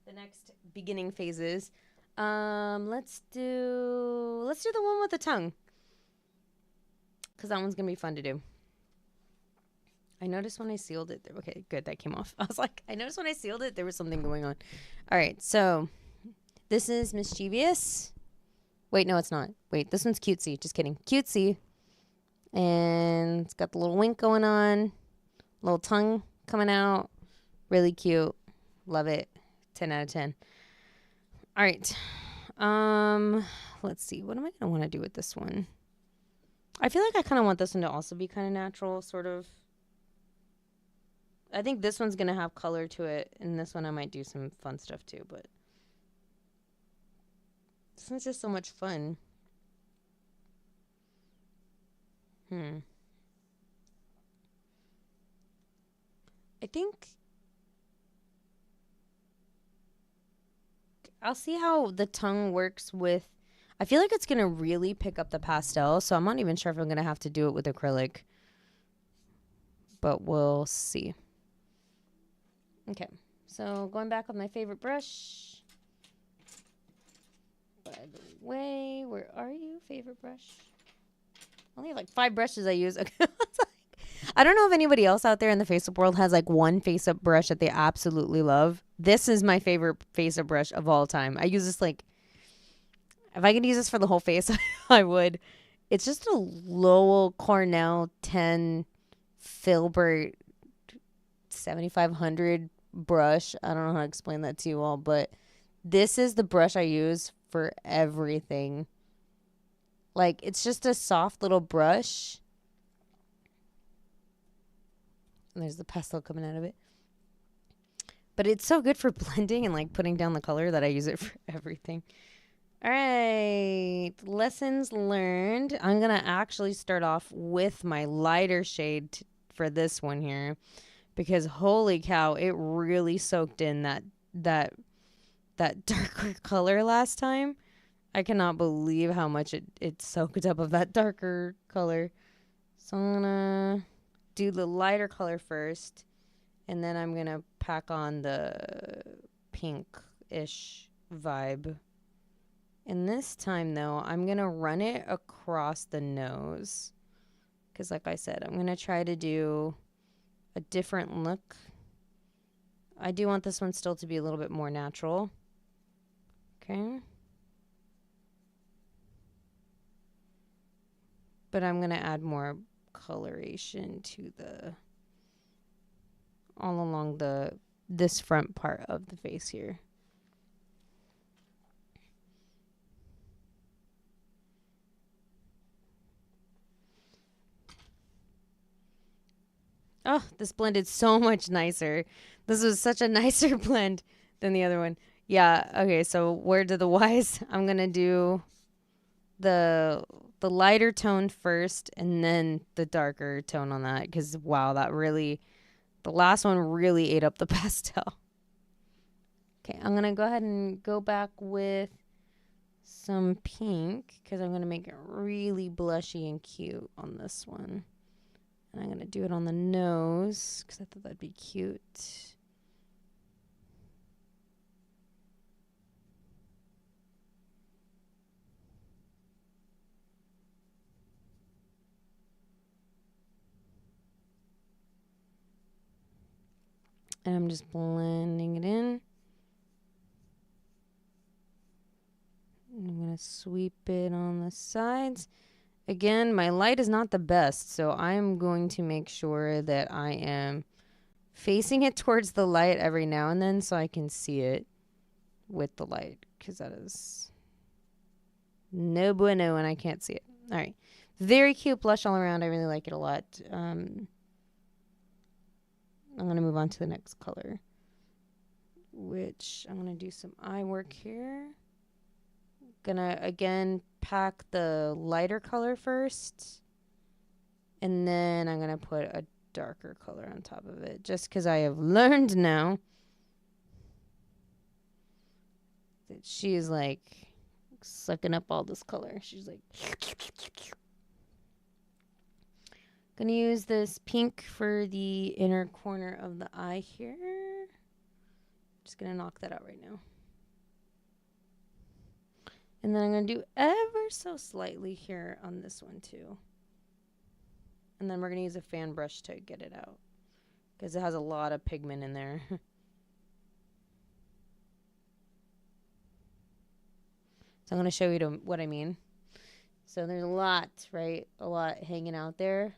The next beginning phases. Let's do the one with the tongue, because that one's gonna be fun to do. I noticed when I sealed it. Okay, good, that came off. I was like, I noticed when I sealed it, there was something going on. All right, so this is mischievous. Wait, no, it's not. Wait, this one's cutesy. Just kidding, cutesy. And it's got the little wink going on, little tongue coming out. Really cute. Love it. 10 out of 10. All right. Let's see. What am I gonna want to do with this one? I feel like I kind of want this one to also be kind of natural, sort of. I think this one's going to have color to it, and this one I might do some fun stuff too, but this one's just so much fun. I think I'll see how the tongue works with, I feel like it's going to really pick up the pastel, so I'm not even sure if I'm going to have to do it with acrylic, but we'll see. Okay, so going back with my favorite brush. By the way, where are you, favorite brush? I only have like 5 brushes I use. Okay. I don't know if anybody else out there in the face-up world has like one face-up brush that they absolutely love. This is my favorite face-up brush of all time. I use this like, if I could use this for the whole face, I would. It's just a Lowell Cornell 10 Filbert 7500 brush. I don't know how to explain that to you all, but this is the brush I use for everything. Like, it's just a soft little brush. And there's the pastel coming out of it. But it's so good for blending and like putting down the color that I use it for everything. All right. Lessons learned. I'm going to actually start off with my lighter shade for this one here. Because holy cow, it really soaked in that darker color last time. I cannot believe how much it soaked up of that darker color. So I'm going to do the lighter color first, and then I'm gonna pack on the pink-ish vibe. And this time though, I'm gonna run it across the nose, because like I said, I'm gonna try to do a different look. I do want this one still to be a little bit more natural. Okay, but I'm gonna add more coloration to the all along this front part of the face here. Oh, this blended so much nicer. This was such a nicer blend than the other one. Yeah, okay, so word to the wise, I'm gonna do the lighter tone first and then the darker tone on that, because wow, that really, the last one really ate up the pastel. Okay, I'm going to go ahead and go back with some pink because I'm going to make it really blushy and cute on this one. And I'm going to do it on the nose because I thought that'd be cute. And I'm just blending it in. I'm going to sweep it on the sides. Again, my light is not the best, so I'm going to make sure that I am facing it towards the light every now and then so I can see it with the light, because that is no bueno and I can't see it. All right. Very cute blush all around. I really like it a lot. I'm going to move on to the next color, which I'm going to do some eye work here. Gonna again pack the lighter color first, and then I'm gonna put a darker color on top of it, just because I have learned now that she's like sucking up all this color. She's like, gonna use this pink for the inner corner of the eye here. Just gonna knock that out right now. And then I'm going to do ever so slightly here on this one too. And then we're going to use a fan brush to get it out, because it has a lot of pigment in there. So I'm going to show you what I mean. So there's a lot, right? A lot hanging out there.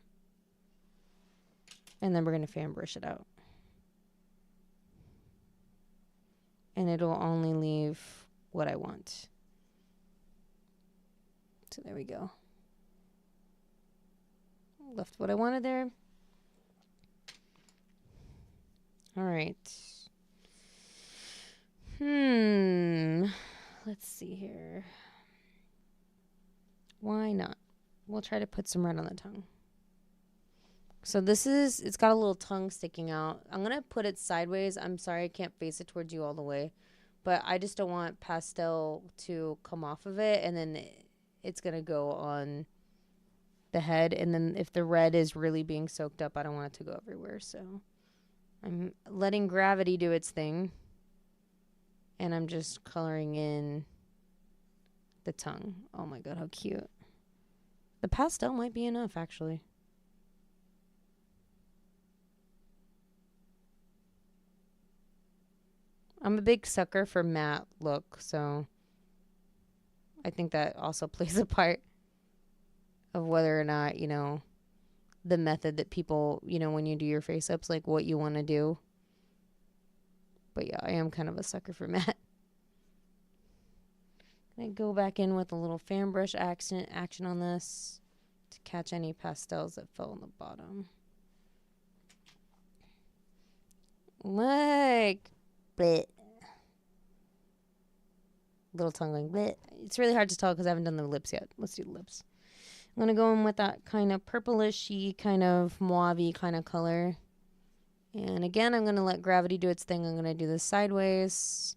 And then we're going to fan brush it out. And it'll only leave what I want. So there we go. Left what I wanted there. All right. Let's see here. Why not? We'll try to put some red on the tongue. So it's got a little tongue sticking out. I'm going to put it sideways. I'm sorry I can't face it towards you all the way, but I just don't want pastel to come off of it, and then it's going to go on the head. And then if the red is really being soaked up, I don't want it to go everywhere. So I'm letting gravity do its thing. And I'm just coloring in the tongue. Oh my God, how cute. The pastel might be enough, actually. I'm a big sucker for matte look, so I think that also plays a part of whether or not, the method that people, when you do your face ups, like what you want to do. But yeah, I am kind of a sucker for matte. I go back in with a little fan brush action on this to catch any pastels that fell on the bottom. Like, bleh. Little tongue going, bleh. It's really hard to tell because I haven't done the lips yet. Let's do the lips. I'm going to go in with that kind of purplish-y, kind of mauve-y kind of color. And again, I'm going to let gravity do its thing. I'm going to do this sideways,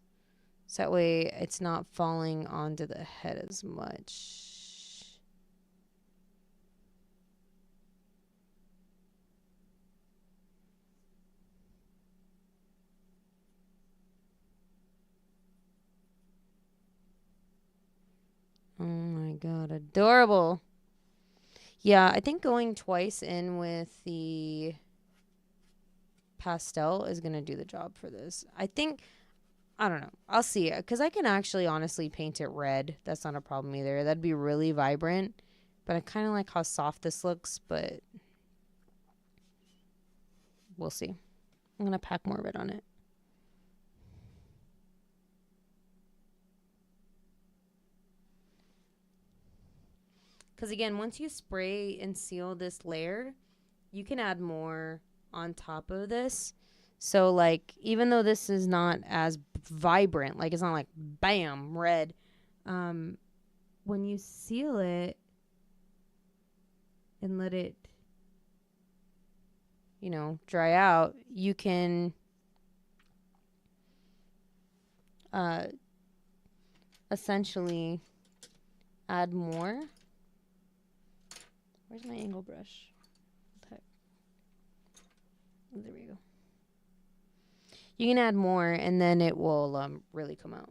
so that way it's not falling onto the head as much. Oh my God, adorable. Yeah, I think going twice in with the pastel is going to do the job for this. I don't know. I'll see it, because I can actually honestly paint it red. That's not a problem either. That'd be really vibrant. But I kind of like how soft this looks, but we'll see. I'm going to pack more red on it. Because again, once you spray and seal this layer, you can add more on top of this. So like, even though this is not as vibrant, like it's not like bam, red, when you seal it and let it, you know, dry out, you can essentially add more. Where's my angle brush? Okay. There we go. You can add more and then it will really come out.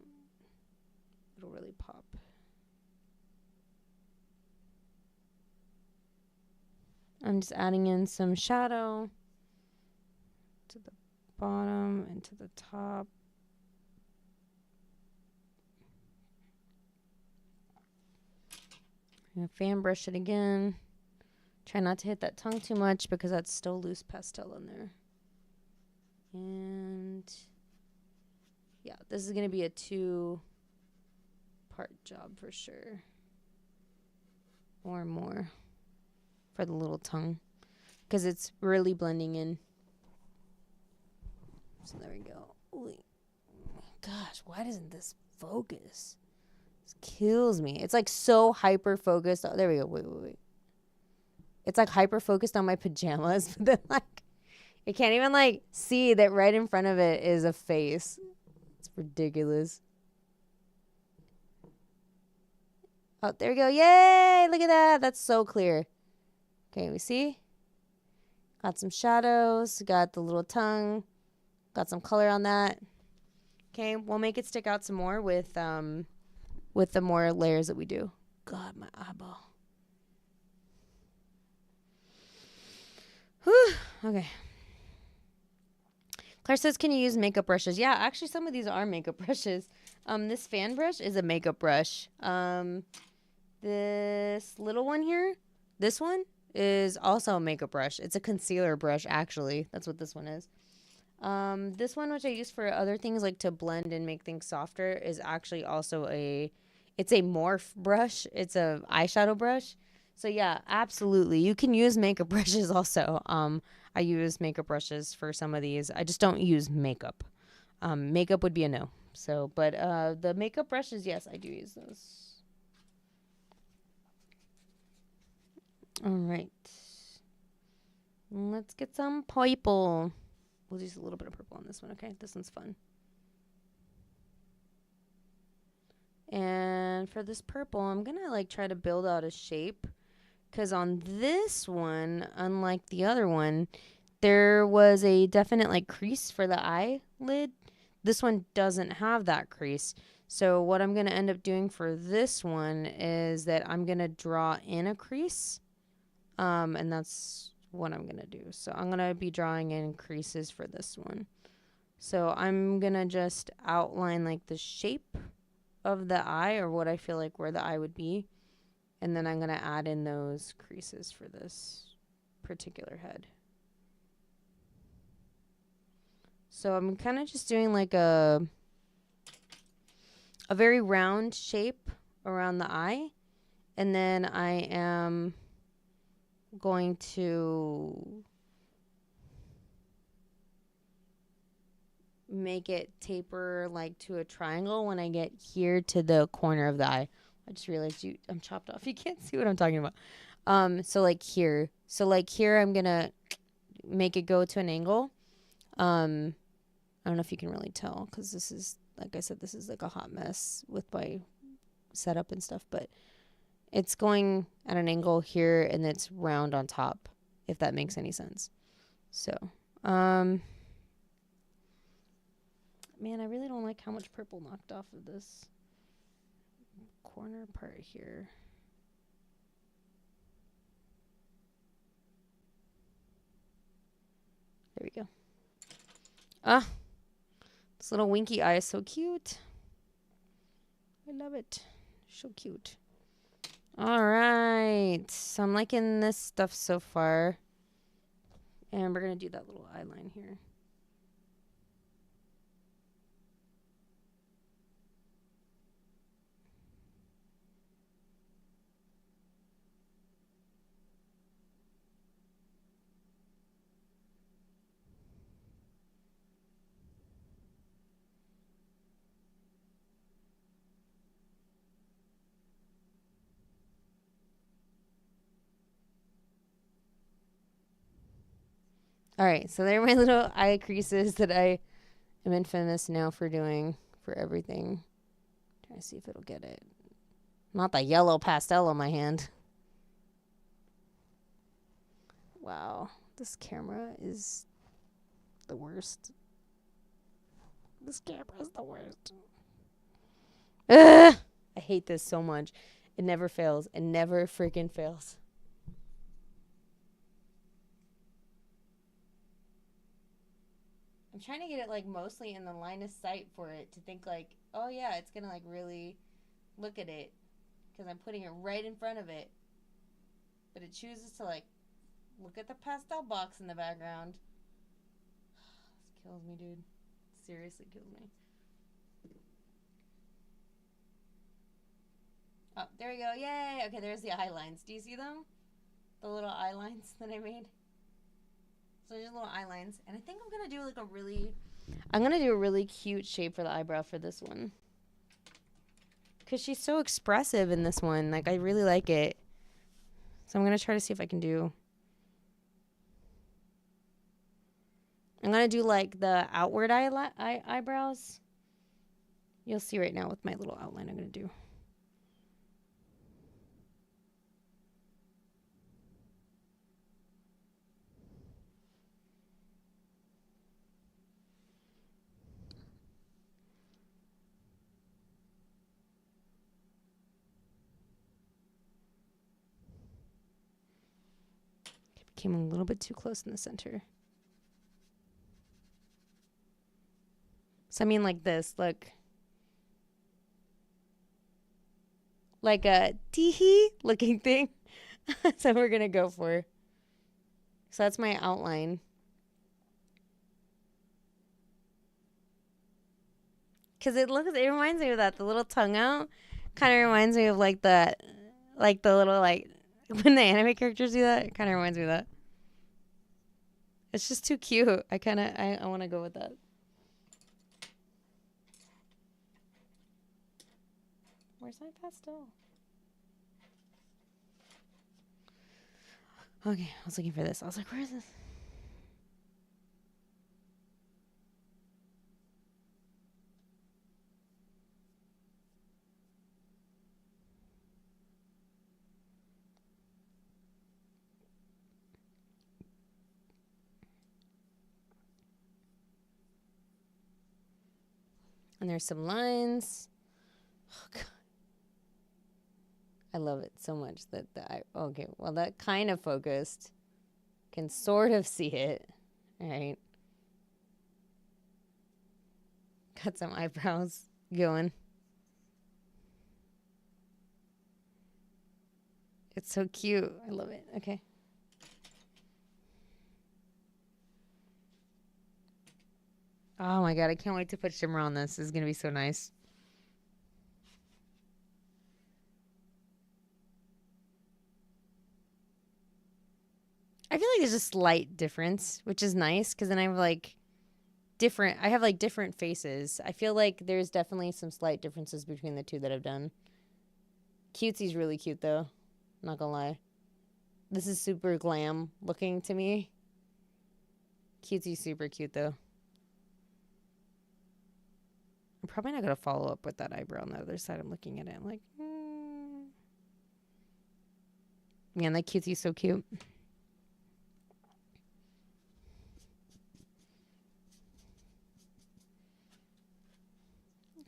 It'll really pop. I'm just adding in some shadow to the bottom and to the top. I'm going to fan brush it again. Try not to hit that tongue too much because that's still loose pastel in there. And yeah, this is going to be a 2-part job for sure. Or more for the little tongue because it's really blending in. So there we go. Ooh, gosh, why doesn't this focus? This kills me. It's like so hyper focused. Oh, there we go. Wait. It's like hyper focused on my pajamas, but then like it can't even like see that right in front of it is a face. It's ridiculous. Oh, there we go. Yay! Look at that. That's so clear. Okay, we see? Got some shadows. Got the little tongue. Got some color on that. Okay, we'll make it stick out some more with the more layers that we do. God, my eyeball. Whew. Okay. Claire says, can you use makeup brushes? Yeah, actually, some of these are makeup brushes. This fan brush is a makeup brush. This little one here, this one is also a makeup brush. It's a concealer brush, actually. That's what this one is. This one, which I use for other things like to blend and make things softer, is actually also it's a morph brush. It's a eyeshadow brush. So yeah, absolutely. You can use makeup brushes also. I use makeup brushes for some of these. I just don't use makeup. Makeup would be a no. So, but the makeup brushes, yes, I do use those. All right. Let's get some purple. We'll use a little bit of purple on this one, okay? This one's fun. And for this purple, I'm going to like try to build out a shape. Because on this one, unlike the other one, there was a definite like crease for the eyelid. This one doesn't have that crease. So what I'm going to end up doing for this one is that I'm going to draw in a crease. And that's what I'm going to do. So I'm going to be drawing in creases for this one. So I'm going to just outline like the shape of the eye or what I feel like where the eye would be. And then I'm going to add in those creases for this particular head. So I'm kind of just doing like a very round shape around the eye. And then I am going to make it taper like to a triangle when I get here to the corner of the eye. I just realized I'm chopped off. You can't see what I'm talking about. So like here. So like here I'm going to make it go to an angle. I don't know if you can really tell because this is, like I said, this is like a hot mess with my setup and stuff. But it's going at an angle here and it's round on top, if that makes any sense. So, man, I really don't like how much purple knocked off of this corner part here. There we go. Ah, this little winky eye is so cute. I love it. So cute. All right. So I'm liking this stuff so far. And we're going to do that little eye line here. All right, so they're my little eye creases that I am infamous now for doing for everything. Trying to see if it'll get it. Not the yellow pastel on my hand. Wow, this camera is the worst. This camera is the worst. Ugh! I hate this so much. It never fails. It never freaking fails. I'm trying to get it like mostly in the line of sight for it to think like, oh yeah, it's gonna like really look at it because I'm putting it right in front of it. But it chooses to like look at the pastel box in the background. This kills me, dude. Seriously kills me. Oh, there we go. Yay! Okay, there's the eye lines. Do you see them? The little eye lines that I made? So there's little eye lines. And I think I'm going to do like I'm going to do a really cute shape for the eyebrow for this one. Because she's so expressive in this one. Like, I really like it. So I'm going to try to see if I can do... I'm going to do like the outward eyebrows. You'll see right now with my little outline I'm going to do. Came a little bit too close in the center. So I mean like this, look. Like a tee-hee looking thing. That's what we're going to go for. So that's my outline. Because it reminds me of that. The little tongue out kind of reminds me of like the little like, when the anime characters do that, it kind of reminds me of that. It's just too cute. I want to go with that. Where's my pastel? Okay, I was looking for this. I was like, where is this? And there's some lines. Oh, God. I love it so much that okay, well, that kind of focused. Can sort of see it. All right. Got some eyebrows going. It's so cute. I love it. Okay. Oh my God, I can't wait to put shimmer on this. This is going to be so nice. I feel like there's a slight difference, which is nice because then I have like different faces. I feel like there's definitely some slight differences between the two that I've done. Cutesy's really cute though. Not gonna lie. This is super glam looking to me. Cutesy's super cute though. I'm probably not gonna follow up with that eyebrow on the other side. I'm looking at it. I'm like, man, that Cutesy's so cute.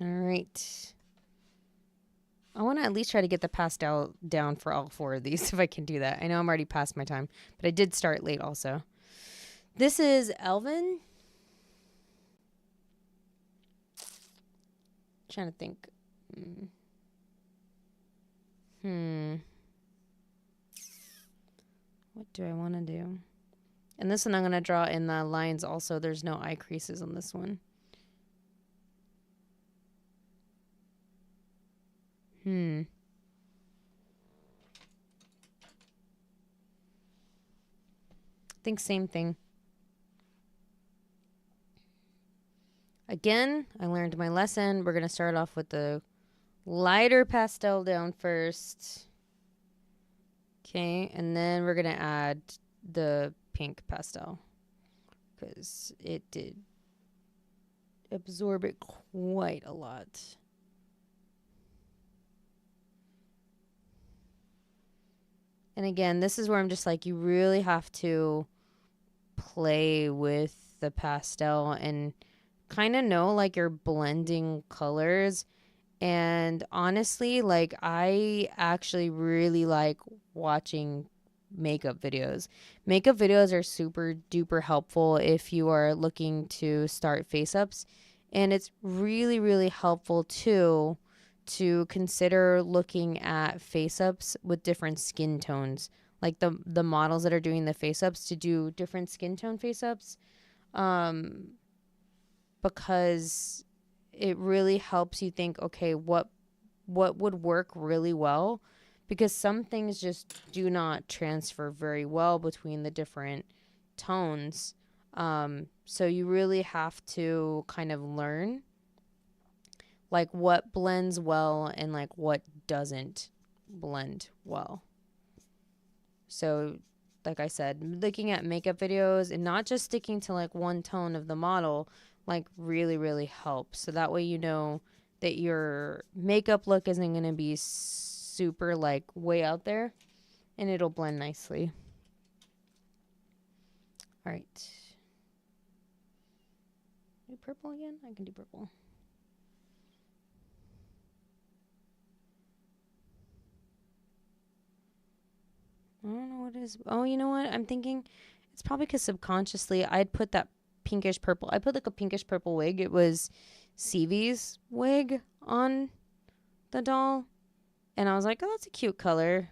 All right. I want to at least try to get the pastel down for all four of these if I can do that. I know I'm already past my time, but I did start late also. This is Elvin. Trying to think. What do I want to do? And this one I'm going to draw in the lines also. There's no eye creases on this one. I think same thing. Again, I learned my lesson. We're going to start off with the lighter pastel down first. Okay, and then we're going to add the pink pastel. because it did absorb it quite a lot. And again, this is where I'm just like, you really have to play with the pastel and kind of know like you're blending colors. And honestly, like I actually really like watching makeup videos. Makeup videos are super duper helpful if you are looking to start face ups. And it's really, really helpful too to consider looking at face ups with different skin tones. Like the models that are doing the face ups to do different skin tone face ups. Because it really helps you think, okay, what would work really well, because some things just do not transfer very well between the different tones. So you really have to kind of learn like what blends well and like what doesn't blend well. So like I said, looking at makeup videos and not just sticking to like one tone of the model, like really, really helps. So that way you know that your makeup look isn't going to be super like way out there, and it'll blend nicely. All right. Do purple again? I can do purple. I don't know what it is. Oh, you know what? I'm thinking it's probably because subconsciously I'd put that pinkish purple. I put like a pinkish purple wig. It was CV's wig on the doll. And I was like, oh, that's a cute color.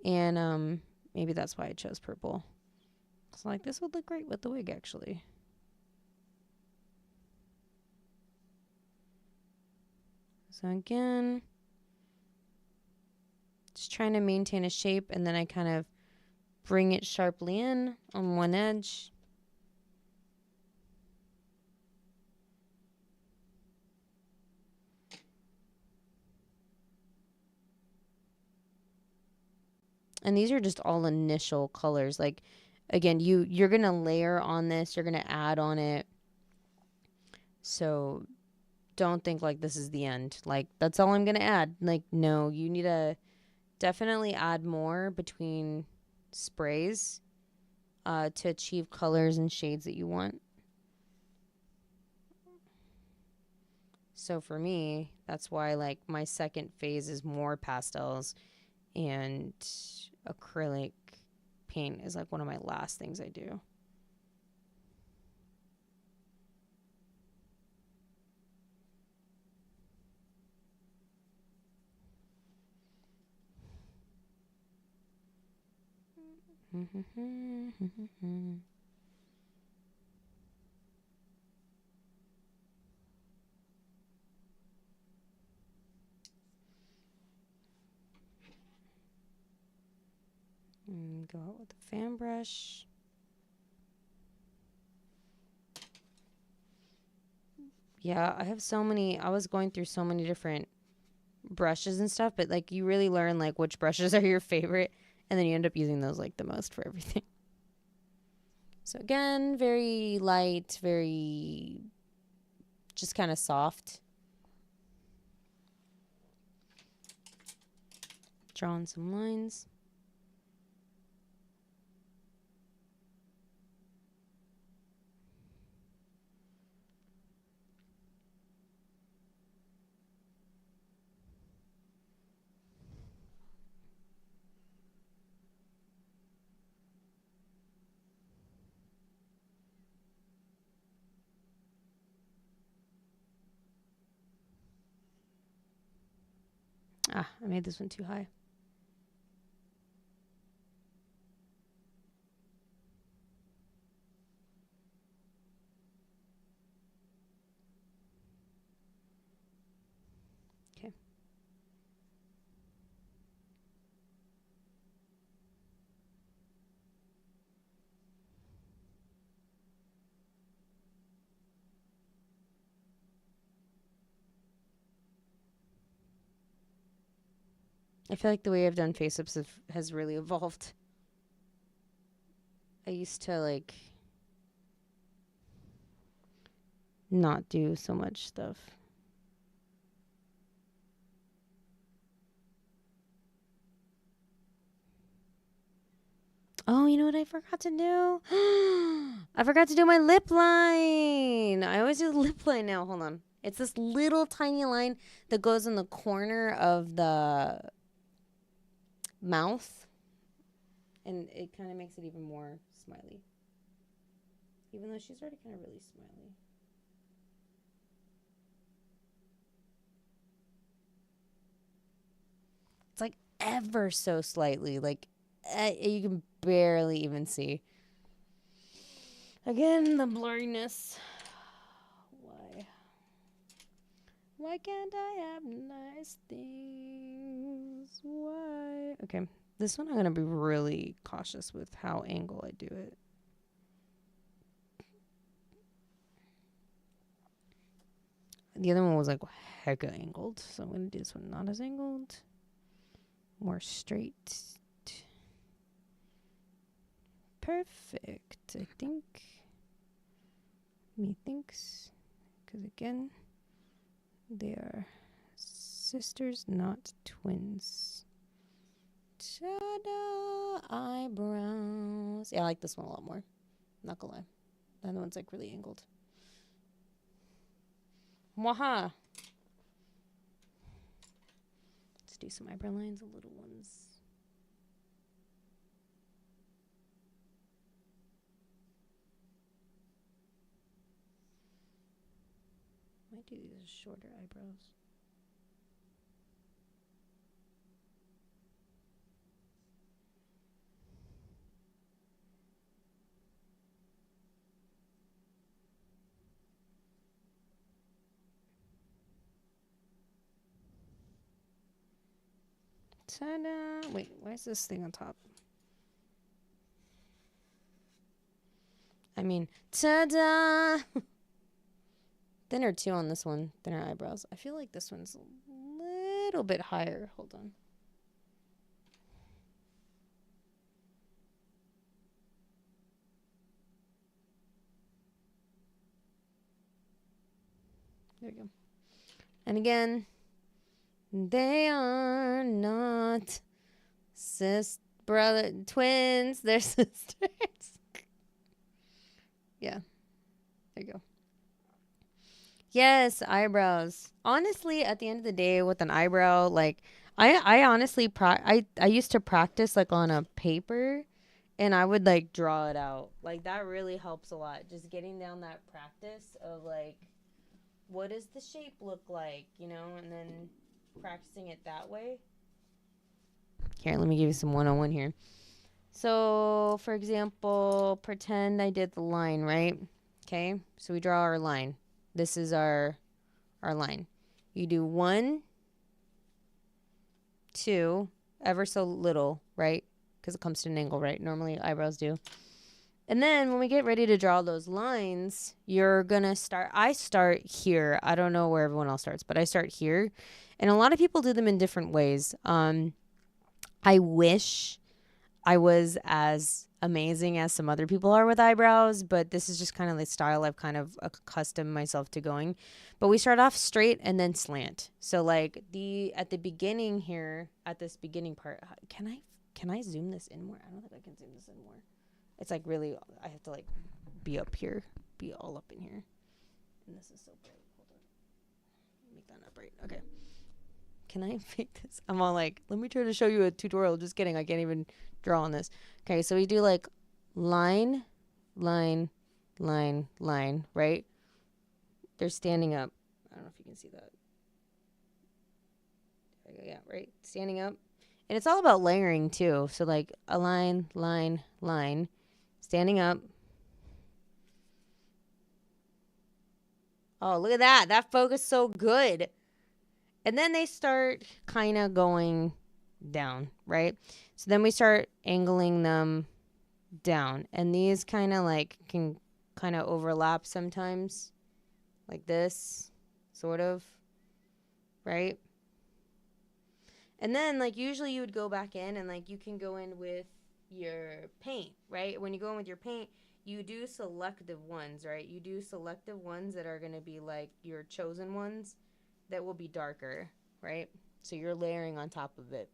And maybe that's why I chose purple. So like, this would look great with the wig, actually. So again, just trying to maintain a shape, and then I kind of bring it sharply in on one edge. And these are just all initial colors. Like, again, you're going to layer on this. You're going to add on it. So don't think like this is the end. Like, that's all I'm going to add. Like, no, you need to definitely add more between sprays to achieve colors and shades that you want. So for me, that's why like my second phase is more pastels, and acrylic paint is like one of my last things I do. And go out with the fan brush. Yeah, I have so many. I was going through so many different brushes and stuff, but like you really learn like which brushes are your favorite, and then you end up using those like the most for everything. So again, very light, very just kind of soft. Drawing some lines. Ah, I made this one too high. Okay. I feel like the way I've done face-ups has really evolved. I used to like not do so much stuff. Oh, you know what I forgot to do? I forgot to do my lip line. I always do the lip line now. Hold on. It's this little tiny line that goes in the corner of the mouth. And it kind of makes it even more smiley. Even though she's already kind of really smiley. It's like ever so slightly. Like you can barely even see. Again, the blurriness. Why? Why can't I have nice things? Why? Okay, this one I'm going to be really cautious with how angle I do it. The other one was like hecka angled, so I'm going to do this one not as angled. More straight. Perfect, I think. Methinks. Because again, they are sisters, not twins. Ta-da! Eyebrows. Yeah, I like this one a lot more. Not gonna lie. The other one's like really angled. Mwaha! Let's do some eyebrow lines, the little ones. Might do these as shorter eyebrows. Ta-da! Wait, why is this thing on top? I mean, ta-da! Thinner too on this one. Thinner eyebrows. I feel like this one's a little bit higher. Hold on. There we go. And again, they are not twins. They're sisters. Yeah. There you go. Yes, eyebrows. Honestly, at the end of the day, with an eyebrow, like I honestly I used to practice like on a paper, and I would like draw it out. Like that really helps a lot. Just getting down that practice of like, what does the shape look like, you know, and then practicing it that way. Here, let me give you some 101 here. So, for example, pretend I did the line, right? Okay, so we draw our line. This is our line. You do 1, 2, ever so little, right? Because it comes to an angle, right? Normally eyebrows do. And then when we get ready to draw those lines, you're going to start. I start here. I don't know where everyone else starts, but I start here. And a lot of people do them in different ways. I wish I was as amazing as some other people are with eyebrows, but this is just kind of the style I've kind of accustomed myself to going. But we start off straight and then slant. So like at the beginning here, at this beginning part, can I zoom this in more? I don't think I can zoom this in more. It's like really, I have to like be up here, be all up in here. And this is so bright. Hold on. Make that not bright. Okay. Can I make this? I'm all like, let me try to show you a tutorial. Just kidding. I can't even draw on this. Okay, so we do like line, line, line, line, right? They're standing up. I don't know if you can see that. Yeah, right? Standing up. And it's all about layering too. So like a line, line, line, standing up. Oh, look at that. That focused so good. And then they start kind of going down, right? So then we start angling them down. And these kind of like can kind of overlap sometimes. Like this, sort of, right? And then like usually you would go back in and like you can go in with your paint, right? When you go in with your paint, you do selective ones, right? You do selective ones that are going to be like your chosen ones that will be darker, right? So you're layering on top of it.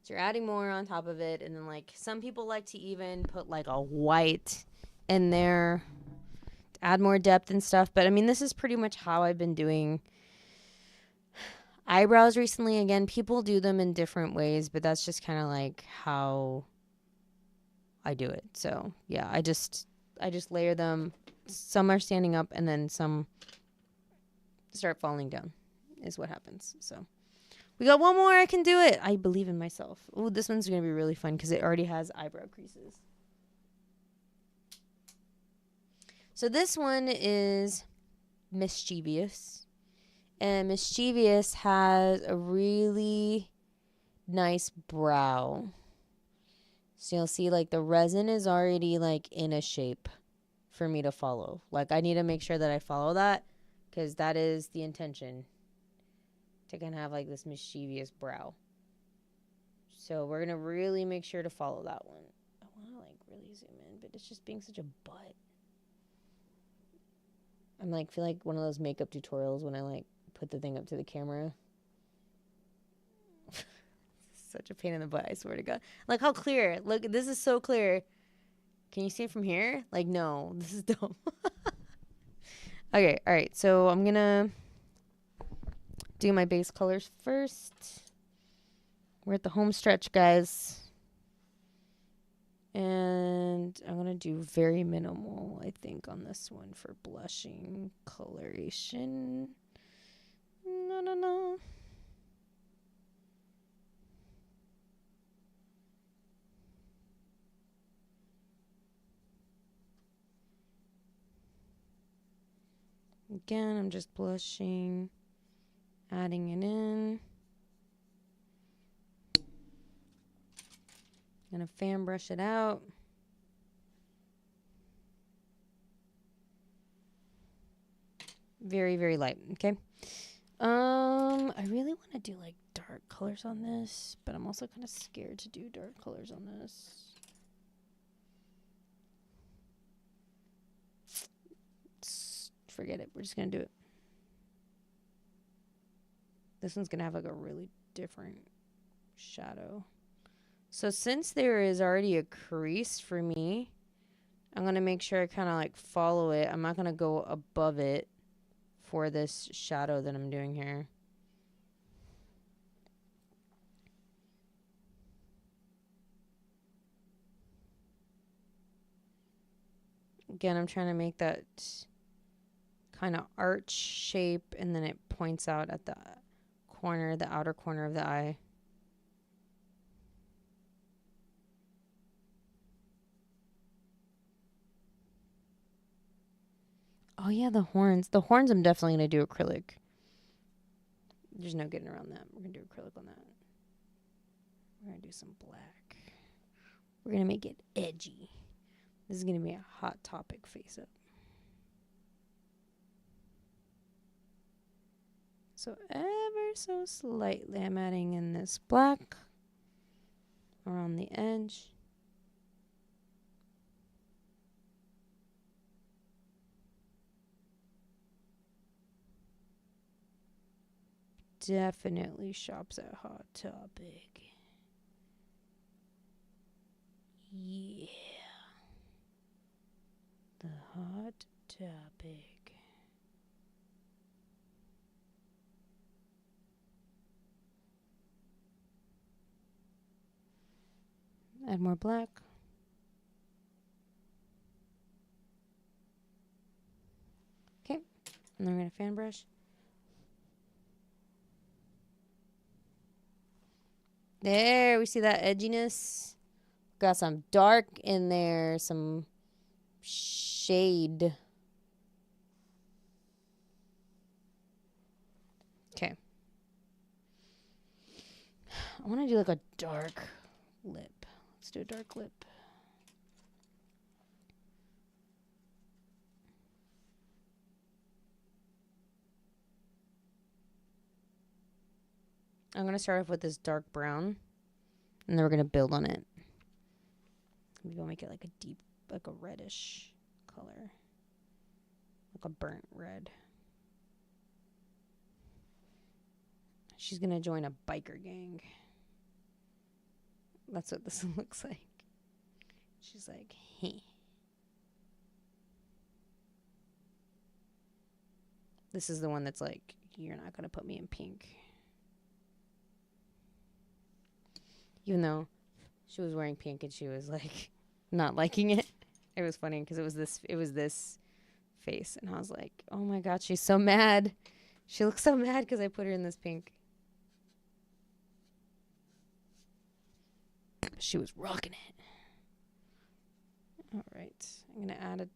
So you're adding more on top of it, and then like some people like to even put like a white in there to add more depth and stuff. But I mean, this is pretty much how I've been doing eyebrows recently. Again, people do them in different ways, but that's just kind of like how I do it. So yeah, I just layer them. Some are standing up, and then some start falling down is what happens. So we got one more. I can do it. I believe in myself. Oh, this one's going to be really fun because it already has eyebrow creases. So this one is Mischievous. And Mischievous has a really nice brow. So you'll see like the resin is already like in a shape for me to follow. Like I need to make sure that I follow that because that is the intention. To kind of have like this mischievous brow. So we're going to really make sure to follow that one. I want to like really zoom in, but it's just being such a butt. I'm like, feel like one of those makeup tutorials when I like put the thing up to the camera. Such a pain in the butt, I swear to God. Like how clear. Look, this is so clear. Can you see it from here? Like, no, this is dumb. Okay, all right. So I'm going to do my base colors first. We're at the home stretch, guys. And I'm going to do very minimal, I think, on this one for blushing coloration. No. Again, I'm just blushing, adding it in. Gonna fan brush it out. Very, very light, okay? I really want to do like dark colors on this, but I'm also kind of scared to do dark colors on this. Forget it. We're just gonna do it. This one's gonna have like a really different shadow. So since there is already a crease for me, I'm going to make sure I kind of like follow it. I'm not going to go above it for this shadow that I'm doing here. Again, I'm trying to make that kind of arch shape, and then it points out at the corner, the outer corner of the eye. Oh, yeah, the horns. The horns I'm definitely going to do acrylic. There's no getting around that. We're going to do acrylic on that. We're going to do some black. We're going to make it edgy. This is going to be a hot topic face up. So ever so slightly, I'm adding in this black around the edge. Definitely shops at Hot Topic. Yeah. The Hot Topic. Add more black. Okay. And then we're going to fan brush. There, we see that edginess. Got some dark in there, some shade. Okay. I want to do like a dark lip. Let's do a dark lip. I'm going to start off with this dark brown, and then we're going to build on it. Maybe I'll make it like a deep like a reddish color. Like a burnt red. She's going to join a biker gang. That's what this looks like. She's like, hey. This is the one that's like, you're not going to put me in pink. Even though she was wearing pink and she was like not liking it. It was funny because it was this face. And I was like, oh my God, she's so mad. She looks so mad because I put her in this pink. She was rocking it. All right. I'm going to add a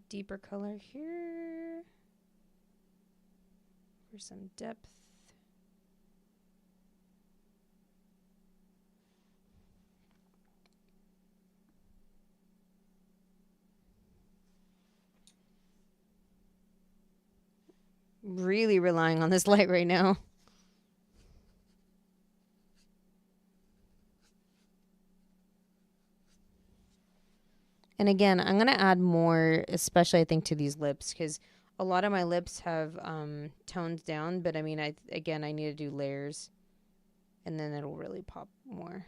deeper color here for some depth. Really relying on this light right now. And again, I'm going to add more, especially I think to these lips, because a lot of my lips have toned down. But I mean, I need to do layers and then it'll really pop more.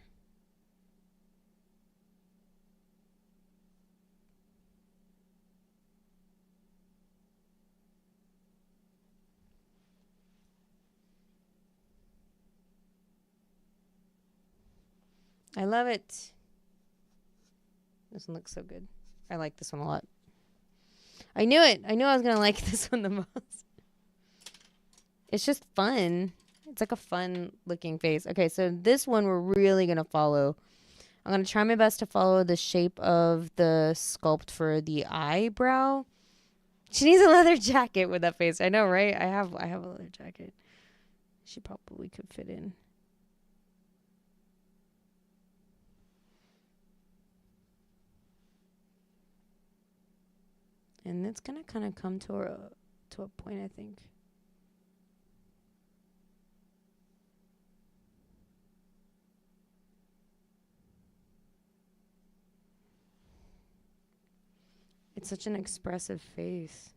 I love it. This one looks so good. I like this one a lot. I knew it. I knew I was going to like this one the most. It's just fun. It's like a fun looking face. Okay, so this one we're really going to follow. I'm going to try my best to follow the shape of the sculpt for the eyebrow. She needs a leather jacket with that face. I know, right? I have a leather jacket. She probably could fit in. And it's going to kind of come to a point, I think. It's such an expressive face.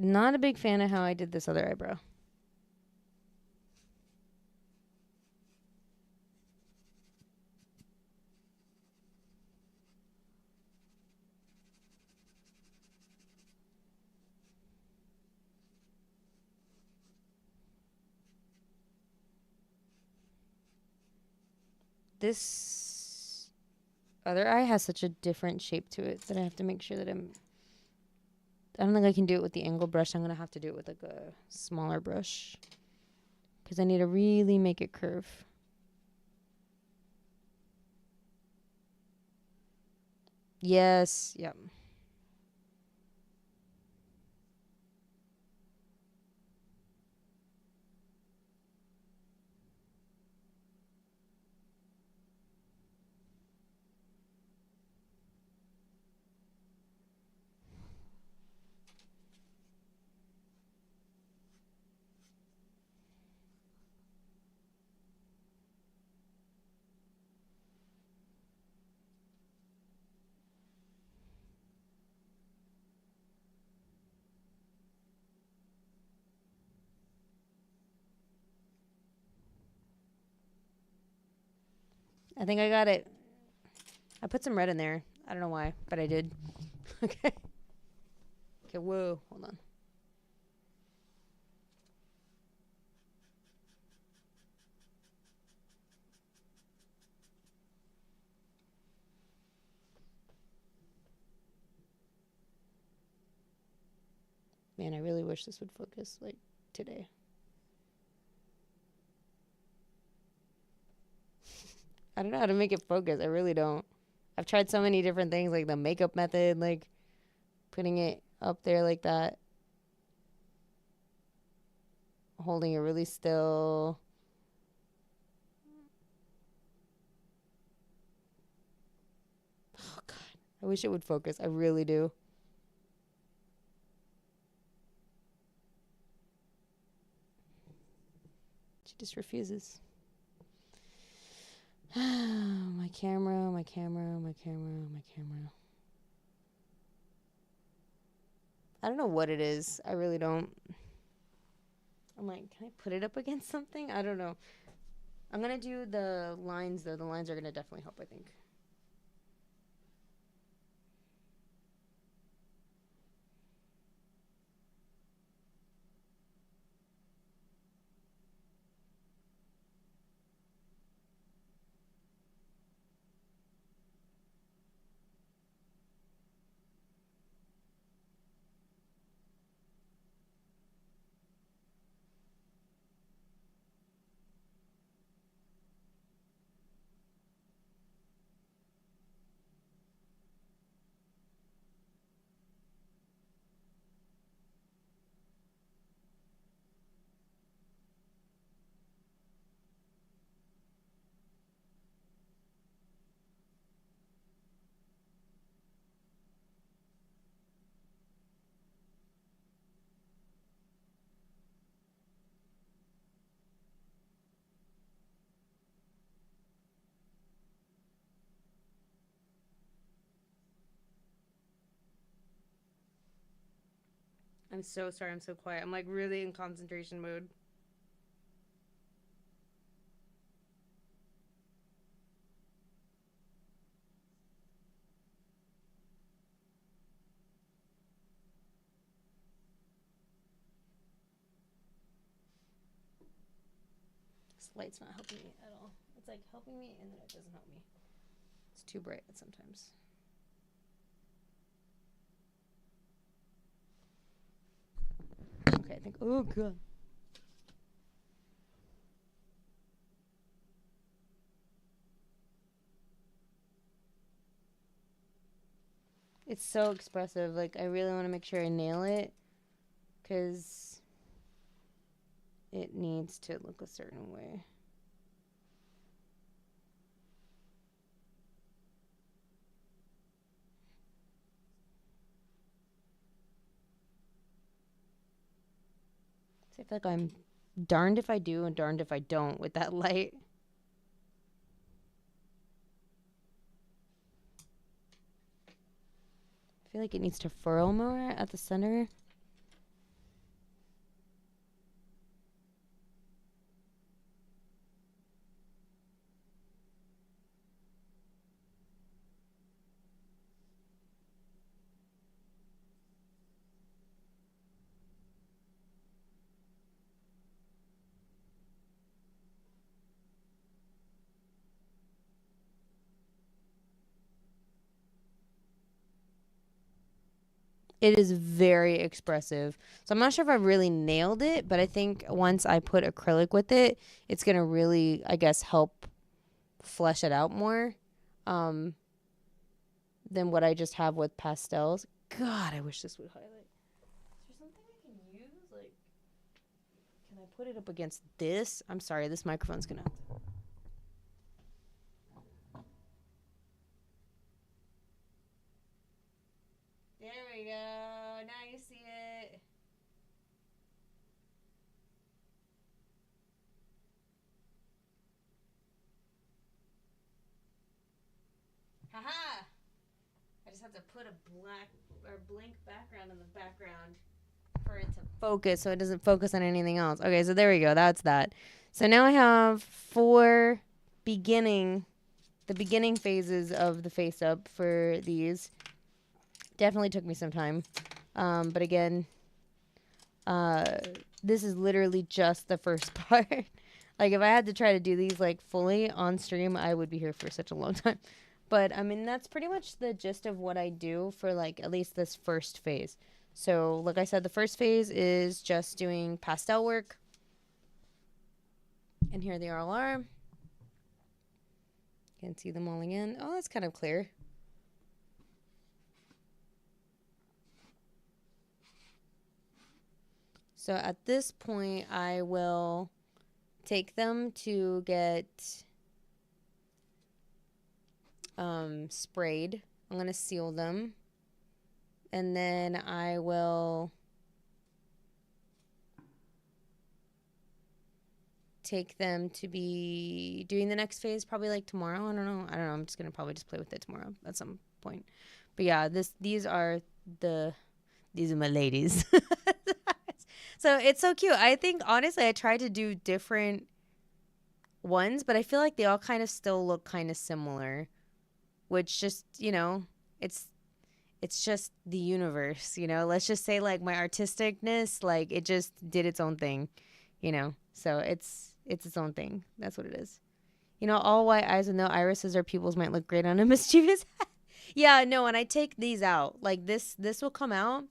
Not a big fan of how I did this other eyebrow. This other eye has such a different shape to it that I have to make sure that I don't think I can do it with the angle brush. I'm going to have to do it with like a smaller brush because I need to really make it curve. Yes. Yep. I think I got it. I put some red in there. I don't know why, but I did. Okay. Okay, whoa. Hold on. Man, I really wish this would focus like today. I don't know how to make it focus. I really don't. I've tried so many different things, like the makeup method, like putting it up there like that. Holding it really still. Oh, God. I wish it would focus. I really do. just refuses. My camera, my camera, my camera, my camera. I don't know what it is. I really don't. I'm like, can I put it up against something? I don't know. I'm going to do the lines, though. The lines are going to definitely help, I think. I'm so sorry. I'm so quiet. I'm like really in concentration mode. This light's not helping me at all. It's like helping me and then it doesn't help me. It's too bright sometimes. Okay, I think. Oh, God. It's so expressive. Like, I really want to make sure I nail it because it needs to look a certain way. So I feel like I'm darned if I do and darned if I don't with that light. I feel like it needs to furrow more at the center. It is very expressive. So I'm not sure if I really nailed it, but I think once I put acrylic with it, it's going to really, I guess, help flesh it out more than what I just have with pastels. God, I wish this would highlight. Is there something I can use? Like, can I put it up against this? I'm sorry, this microphone's going to... There we go. Now you see it. Haha! I just have to put a black or blank background in the background for it to focus so it doesn't focus on anything else. Okay, so there we go. That's that. So now I have the beginning phases of the face up for these. Definitely took me some time. But again, this is literally just the first part. Like if I had to try to do these like fully on stream, I would be here for such a long time. But I mean, that's pretty much the gist of what I do for like at least this first phase. So like I said, the first phase is just doing pastel work. And here they all are. You can see them all again. Oh, that's kind of clear. So at this point, I will take them to get sprayed. I'm going to seal them. And then I will take them to be doing the next phase probably like tomorrow. I don't know. I'm just gonna probably just play with it tomorrow at some point. But yeah, these are my ladies. So it's so cute. I think honestly I tried to do different ones, but I feel like they all kind of still look kind of similar, which just, it's just the universe, let's just say like my artisticness, like it just did its own thing, so it's its own thing. That's what it is. All white eyes with no irises or pupils might look great on a mischievous head. Yeah, no, and I take these out. Like this will come out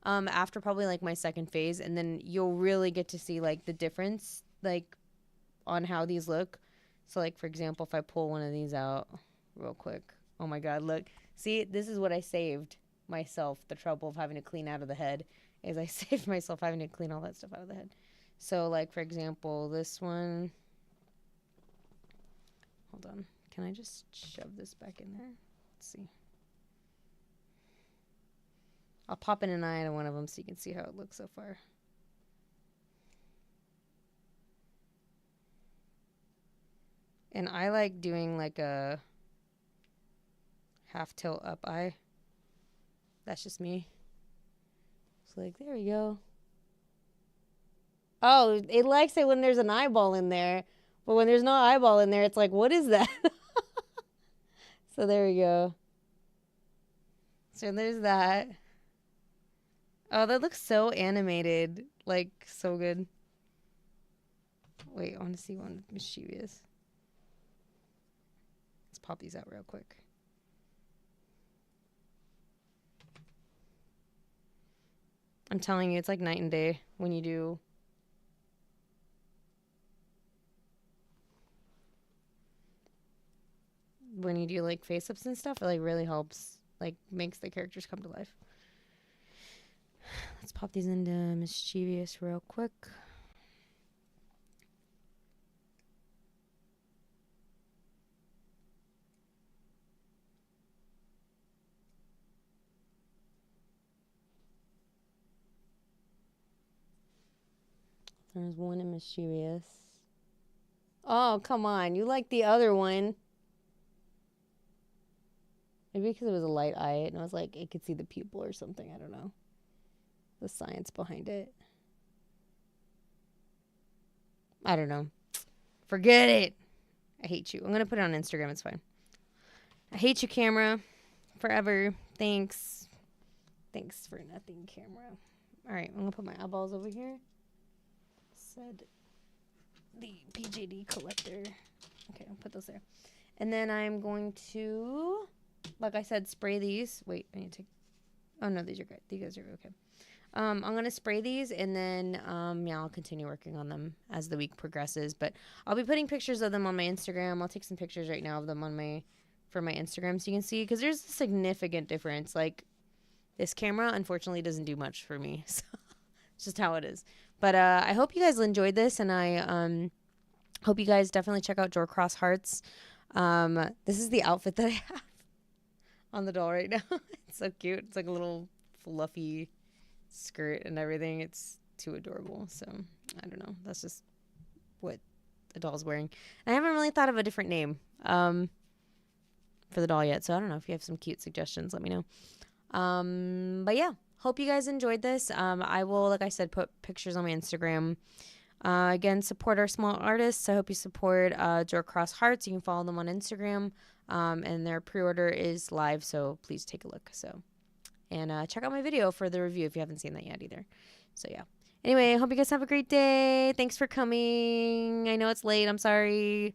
after probably like my second phase, and then you'll really get to see like the difference like on how these look. So like for example, if I pull one of these out real quick, oh my god, look, see, this is what I saved myself the trouble of having to clean out of the head, is I saved myself having to clean all that stuff out of the head. So like for example, this one, hold on, can I just shove this back in there? Let's see. I'll pop in an eye into one of them so you can see how it looks so far. And I like doing like a half tilt up eye. That's just me. So like, there we go. Oh, it likes it when there's an eyeball in there. But when there's no eyeball in there, it's like, what is that? So there we go. So there's that. Oh, that looks so animated. Like, so good. Wait, I want to see one mischievous. Let's pop these out real quick. I'm telling you, it's like night and day when you do. When you do like face-ups and stuff, it like really helps. Like, makes the characters come to life. Let's pop these into mischievous real quick. There's one in mischievous. Oh, come on. You like the other one. Maybe because it was a light eye and I was like, it could see the pupil or something. I don't know. The science behind it. I don't know. Forget it. I hate you. I'm going to put it on Instagram. It's fine. I hate you, camera. Forever. Thanks. Thanks for nothing, camera. All right. I'm going to put my eyeballs over here. Said the BJD collector. Okay, I'll put those there. And then I'm going to, like I said, spray these. Wait, I need to take. Oh, no, these are good. These guys are okay. I'm going to spray these, and then, yeah, I'll continue working on them as the week progresses. But I'll be putting pictures of them on my Instagram. I'll take some pictures right now of them on for my Instagram so you can see, because there's a significant difference. Like, this camera, unfortunately, doesn't do much for me. So it's just how it is. But I hope you guys enjoyed this, and I hope you guys definitely check out JorCross Hearts. This is the outfit that I have on the doll right now. It's so cute. It's like a little fluffy skirt and everything. It's too adorable. So I don't know. That's just what the doll's wearing. And I haven't really thought of a different name for the doll yet. So I don't know. If you have some cute suggestions, let me know. But yeah, hope you guys enjoyed this. I will, like I said, put pictures on my Instagram. Again, support our small artists. I hope you support JorCross Hearts. You can follow them on Instagram. And their pre-order is live, so please take a look. So, and check out my video for the review if you haven't seen that yet either. So yeah. Anyway, I hope you guys have a great day. Thanks for coming. I know it's late. I'm sorry.